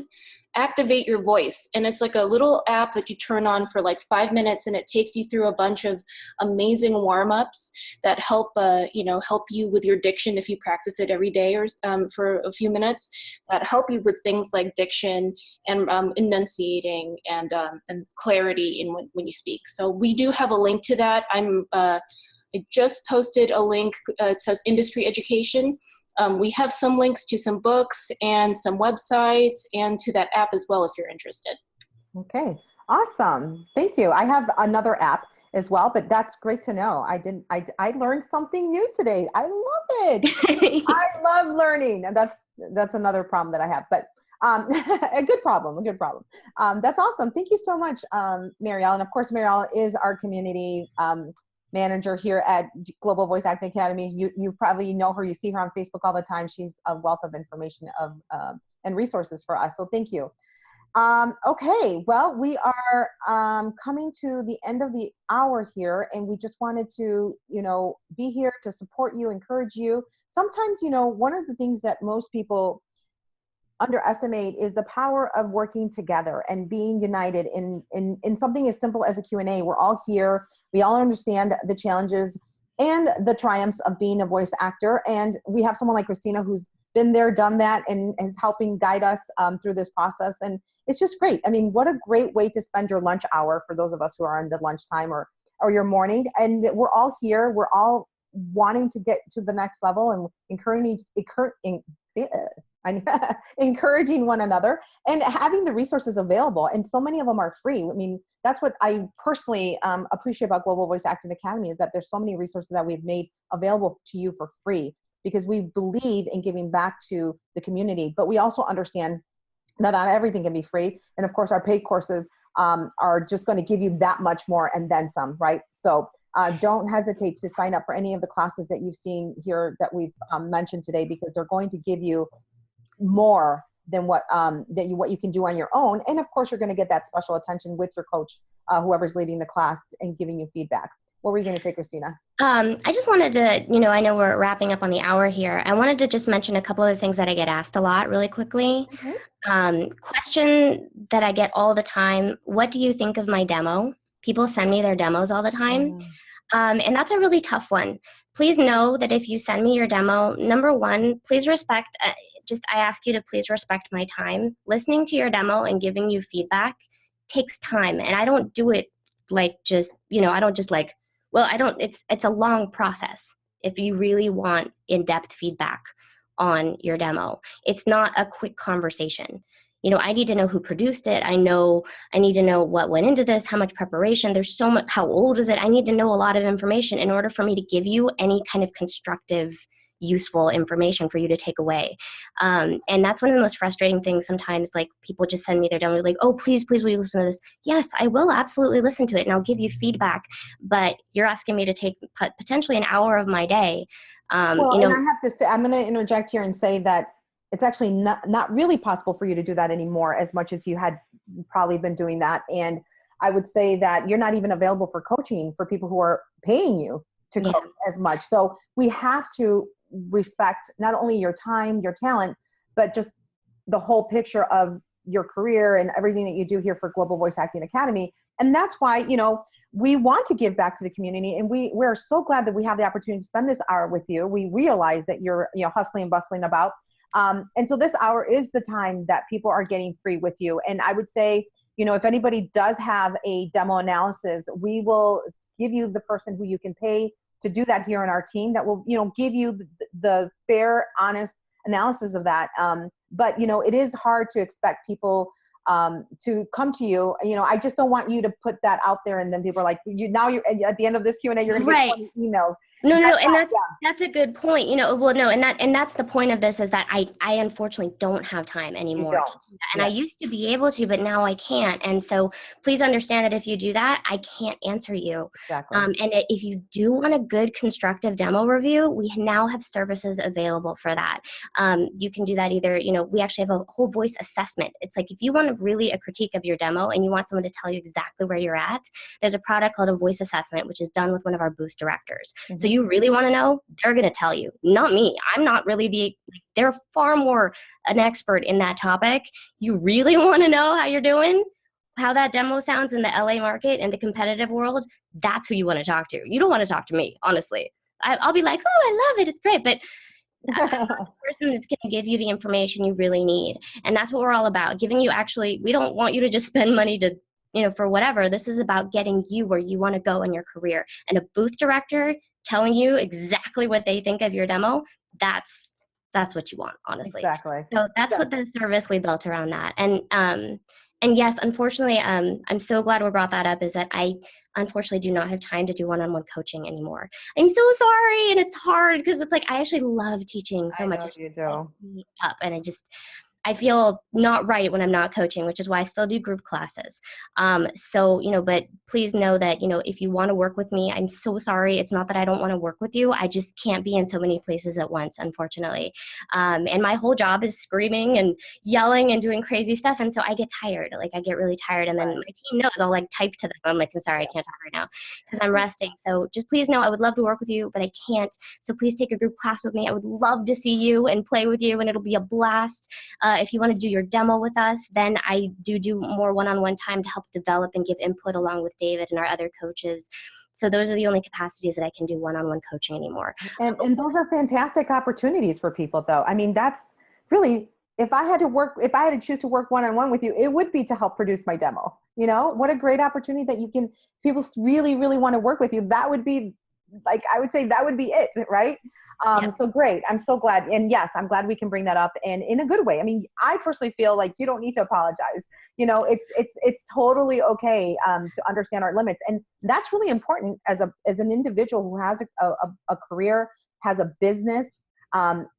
Activate Your Voice, and it's like a little app that you turn on for like 5 minutes, and it takes you through a bunch of amazing warm-ups that help help you with your diction if you practice it every day or for a few minutes, that help you with things like diction and enunciating and clarity in when you speak. So we do have a link to that. I just posted a link. It says industry education. We have some links to some books and some websites and to that app as well if you're interested. Okay, awesome. Thank you. I have another app as well, but that's great to know. I learned something new today. I love it. I love learning. And that's another problem that I have, but a good problem. That's awesome. Thank you so much, Marielle. And of course, Marielle is our community manager here at Global Voice Acting Academy. You probably know her. You see her on Facebook all the time. She's a wealth of information and resources for us. So thank you. Okay, well, we are coming to the end of the hour here, and we just wanted to, be here to support you, encourage you. Sometimes, one of the things that most people underestimate is the power of working together and being united in something as simple as a Q&A. We're all here. We all understand the challenges and the triumphs of being a voice actor. And we have someone like Cristina who's been there, done that, and is helping guide us through this process. And it's just great. I mean, what a great way to spend your lunch hour for those of us who are in the lunchtime or your morning. And we're all here. We're all wanting to get to the next level and encouraging one another and having the resources available. And so many of them are free. I mean, that's what I personally appreciate about Global Voice Acting Academy, is that there's so many resources that we've made available to you for free, because we believe in giving back to the community. But we also understand that not everything can be free. And of course, our paid courses are just going to give you that much more and then some, right? So don't hesitate to sign up for any of the classes that you've seen here that we've mentioned today, because they're going to give you more than what you can do on your own. And of course, you're going to get that special attention with your coach, whoever's leading the class and giving you feedback. What were you going to say, Cristina? I just wanted to, I know we're wrapping up on the hour here. I wanted to just mention a couple of things that I get asked a lot really quickly. Mm-hmm. Question that I get all the time: what do you think of my demo? People send me their demos all the time. Mm-hmm. And that's a really tough one. Please know that if you send me your demo, number one, please respect, I ask you to please respect my time. Listening to your demo and giving you feedback takes time. And I don't do it it's a long process if you really want in-depth feedback on your demo. It's not a quick conversation. I need to know who produced it. I need to know what went into this, how much preparation, there's so much, how old is it? I need to know a lot of information in order for me to give you any kind of constructive, useful information for you to take away. And that's one of the most frustrating things sometimes. Like, people just send me their demo, like, oh, please, will you listen to this? Yes, I will absolutely listen to it, and I'll give you feedback. But you're asking me to take potentially an hour of my day. And I have to say, I'm going to interject here and say that it's actually not really possible for you to do that anymore as much as you had probably been doing that. And I would say that you're not even available for coaching for people who are paying you to coach as much. So we have to respect not only your time, your talent, but just the whole picture of your career and everything that you do here for Global Voice Acting Academy. And that's why, we want to give back to the community, and we're so glad that we have the opportunity to spend this hour with you. We realize that you're, hustling and bustling about. And so this hour is the time that people are getting free with you. And I would say, if anybody does have a demo analysis, we will give you the person who you can pay to do that here in our team that will, give you the fair, honest analysis of that. But, it is hard to expect people to come to you. You know, I just don't want you to put that out there and then people are like, you're at the end of this Q&A, you're going to get 20 emails. No, and that's a good point. You know, well, no, and that's the point of this, is that I unfortunately don't have time anymore. You don't. And I used to be able to, but now I can't. And so please understand that if you do that, I can't answer you. Exactly. And if you do want a good constructive demo review, we now have services available for that. You can do that either, you know, we actually have a whole voice assessment. It's like, if you want really a critique of your demo and you want someone to tell you exactly where you're at, there's a product called a voice assessment, which is done with one of our booth directors. Mm-hmm. So you really want to know, they're going to tell you, not me. I'm not really they're far more an expert in that topic. You really want to know how you're doing, how that demo sounds in the LA market and the competitive world, that's who you want to talk to. You don't want to talk to me, honestly. I'll be like, oh, I love it, it's great, but I'm not the person that's going to give you the information you really need. And that's what we're all about, giving you we don't want you to just spend money to, you know, for whatever. This is about getting you where you want to go in your career. And a booth director telling you exactly what they think of your demo, that's what you want, honestly. Exactly. So that's what the service we built around that. And yes, unfortunately, I'm so glad we brought that up, is that I unfortunately do not have time to do one-on-one coaching anymore. I'm so sorry, and it's hard because it's like I actually love teaching so much. You do. And I feel not right when I'm not coaching, which is why I still do group classes. So, you know, but please know that, you know, if you want to work with me, I'm so sorry. It's not that I don't want to work with you. I just can't be in so many places at once, unfortunately. And my whole job is screaming and yelling and doing crazy stuff. And so I get tired. Like, I get really tired. And then my team knows, I'll like type to them. I'm like, I'm sorry, I can't talk right now because I'm resting. So just please know, I would love to work with you, but I can't. So please take a group class with me. I would love to see you and play with you, and it'll be a blast. If you want to do your demo with us, then I do more one-on-one time to help develop and give input along with David and our other coaches. So those are the only capacities that I can do one-on-one coaching anymore. And those are fantastic opportunities for people, though. I mean, that's really, if I had to choose to work one-on-one with you, it would be to help produce my demo. You know, what a great opportunity that people really, really want to work with you. That would be, like, I would say that would be it, right? So great. I'm so glad. And yes, I'm glad we can bring that up, and in a good way. I mean, I personally feel like you don't need to apologize. You know, it's totally okay to understand our limits. And that's really important as an individual who has a career, has a business.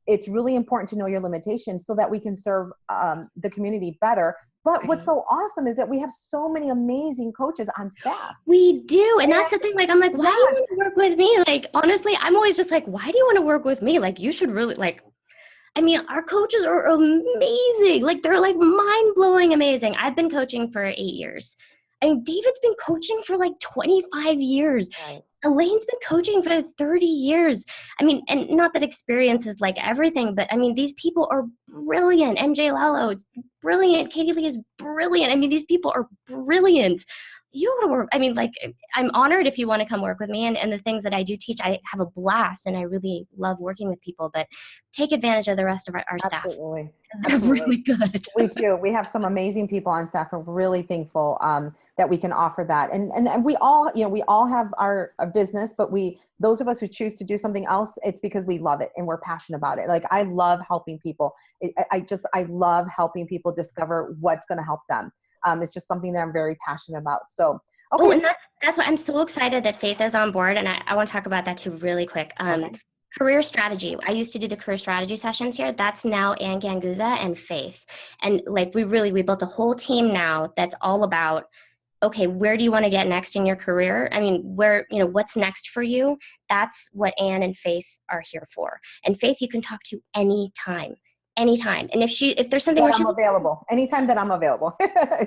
It's really important to know your limitations so that we can serve the community better. But what's so awesome is that we have so many amazing coaches on staff. We do. And that's the thing. Like, I'm like, why do you want to work with me? Like, honestly, I'm always just like, why do you want to work with me? Like, you should really, like, I mean, our coaches are amazing. Like, they're like mind-blowing amazing. I've been coaching for 8 years. I mean, David's been coaching for like 25 years. Right. Elaine's been coaching for 30 years. I mean, and not that experience is like everything, but I mean, these people are brilliant. MJ Lalo is brilliant. Katie Lee is brilliant. I mean, these people are brilliant. You want to work. I mean, like, I'm honored if you want to come work with me. And the things that I do teach, I have a blast, and I really love working with people. But take advantage of the rest of our staff. Absolutely. They're really good. We do. We have some amazing people on staff. We're really thankful that we can offer that. And we all, you know, we all have our business, but those of us who choose to do something else, it's because we love it and we're passionate about it. Like, I love helping people. I love helping people discover what's going to help them. It's just something that I'm very passionate about. So, okay. Oh, and that's why I'm so excited that Faith is on board. And I want to talk about that too really quick. Okay. Career strategy. I used to do the career strategy sessions here. That's now Ann Ganguza and Faith. And like, we built a whole team now that's all about, okay, where do you want to get next in your career? I mean, what's next for you? That's what Ann and Faith are here for. And Faith, you can talk to anytime. And if there's something where she's available, anytime that I'm available.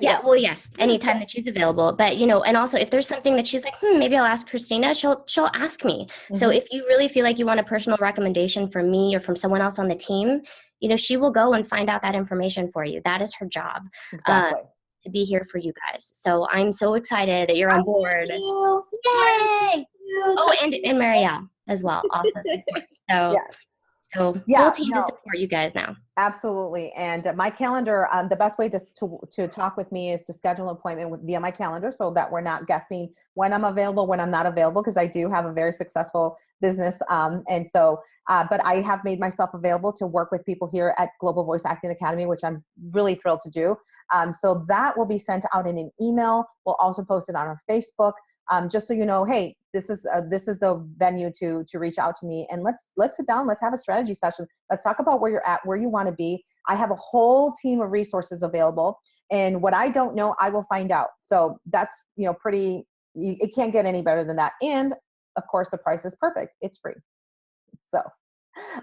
Yeah. Well, yes, anytime that she's available. But, you know, and also if there's something that she's like, maybe I'll ask Cristina, she'll ask me. Mm-hmm. So if you really feel like you want a personal recommendation from me or from someone else on the team, you know, she will go and find out that information for you. That is her job. Exactly. To be here for you guys. So I'm so excited that you're on board. You. Yay! Oh, and Marielle as well. Also. So, yes. So Yeah, full team to no. support you guys now. Absolutely. And my calendar, the best way to talk with me is to schedule an appointment via my calendar so that we're not guessing when I'm available, when I'm not available, because I do have a very successful business. And so, but I have made myself available to work with people here at Global Voice Acting Academy, which I'm really thrilled to do. So that will be sent out in an email. We'll also post it on our Facebook. Just so you know, hey, this is the venue to reach out to me, and let's sit down, let's have a strategy session. Let's talk about where you're at, where you want to be. I have a whole team of resources available, and what I don't know, I will find out. So that's, you know, it can't get any better than that. And of course, the price is perfect. It's free. So,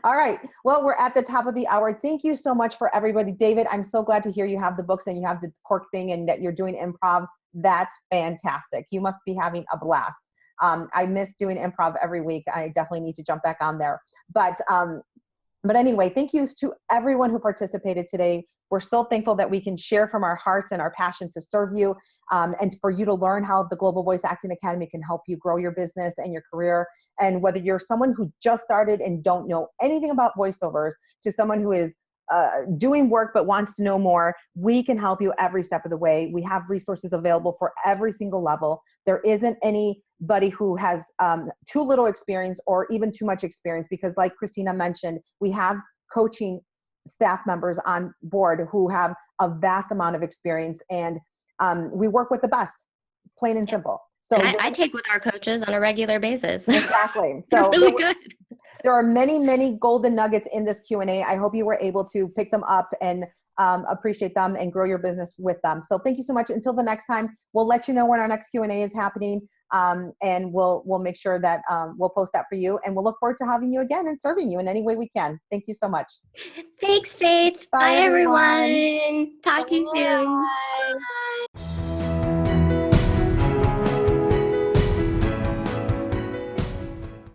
all right. Well, we're at the top of the hour. Thank you so much for everybody. David, I'm so glad to hear you have the books and you have the cork thing and that you're doing improv. That's fantastic. You must be having a blast. I miss doing improv every week. I definitely need to jump back on there. But anyway, thank you to everyone who participated today. We're so thankful that we can share from our hearts and our passion to serve you, and for you to learn how the Global Voice Acting Academy can help you grow your business and your career. And whether you're someone who just started and don't know anything about voiceovers to someone who is doing work but wants to know more, we can help you every step of the way. We have resources available for every single level. There isn't anybody who has too little experience or even too much experience, because like Cristina mentioned, we have coaching staff members on board who have a vast amount of experience, and we work with the best, plain and simple. So and I take with our coaches on a regular basis. Exactly. So really good. There are many, many golden nuggets in this Q&A. I hope you were able to pick them up and appreciate them and grow your business with them. So thank you so much. Until the next time, we'll let you know when our next Q&A is happening, and we'll make sure that we'll post that for you. And we'll look forward to having you again and serving you in any way we can. Thank you so much. Thanks, Faith. Bye, everyone. Talk to you soon. Bye. Bye.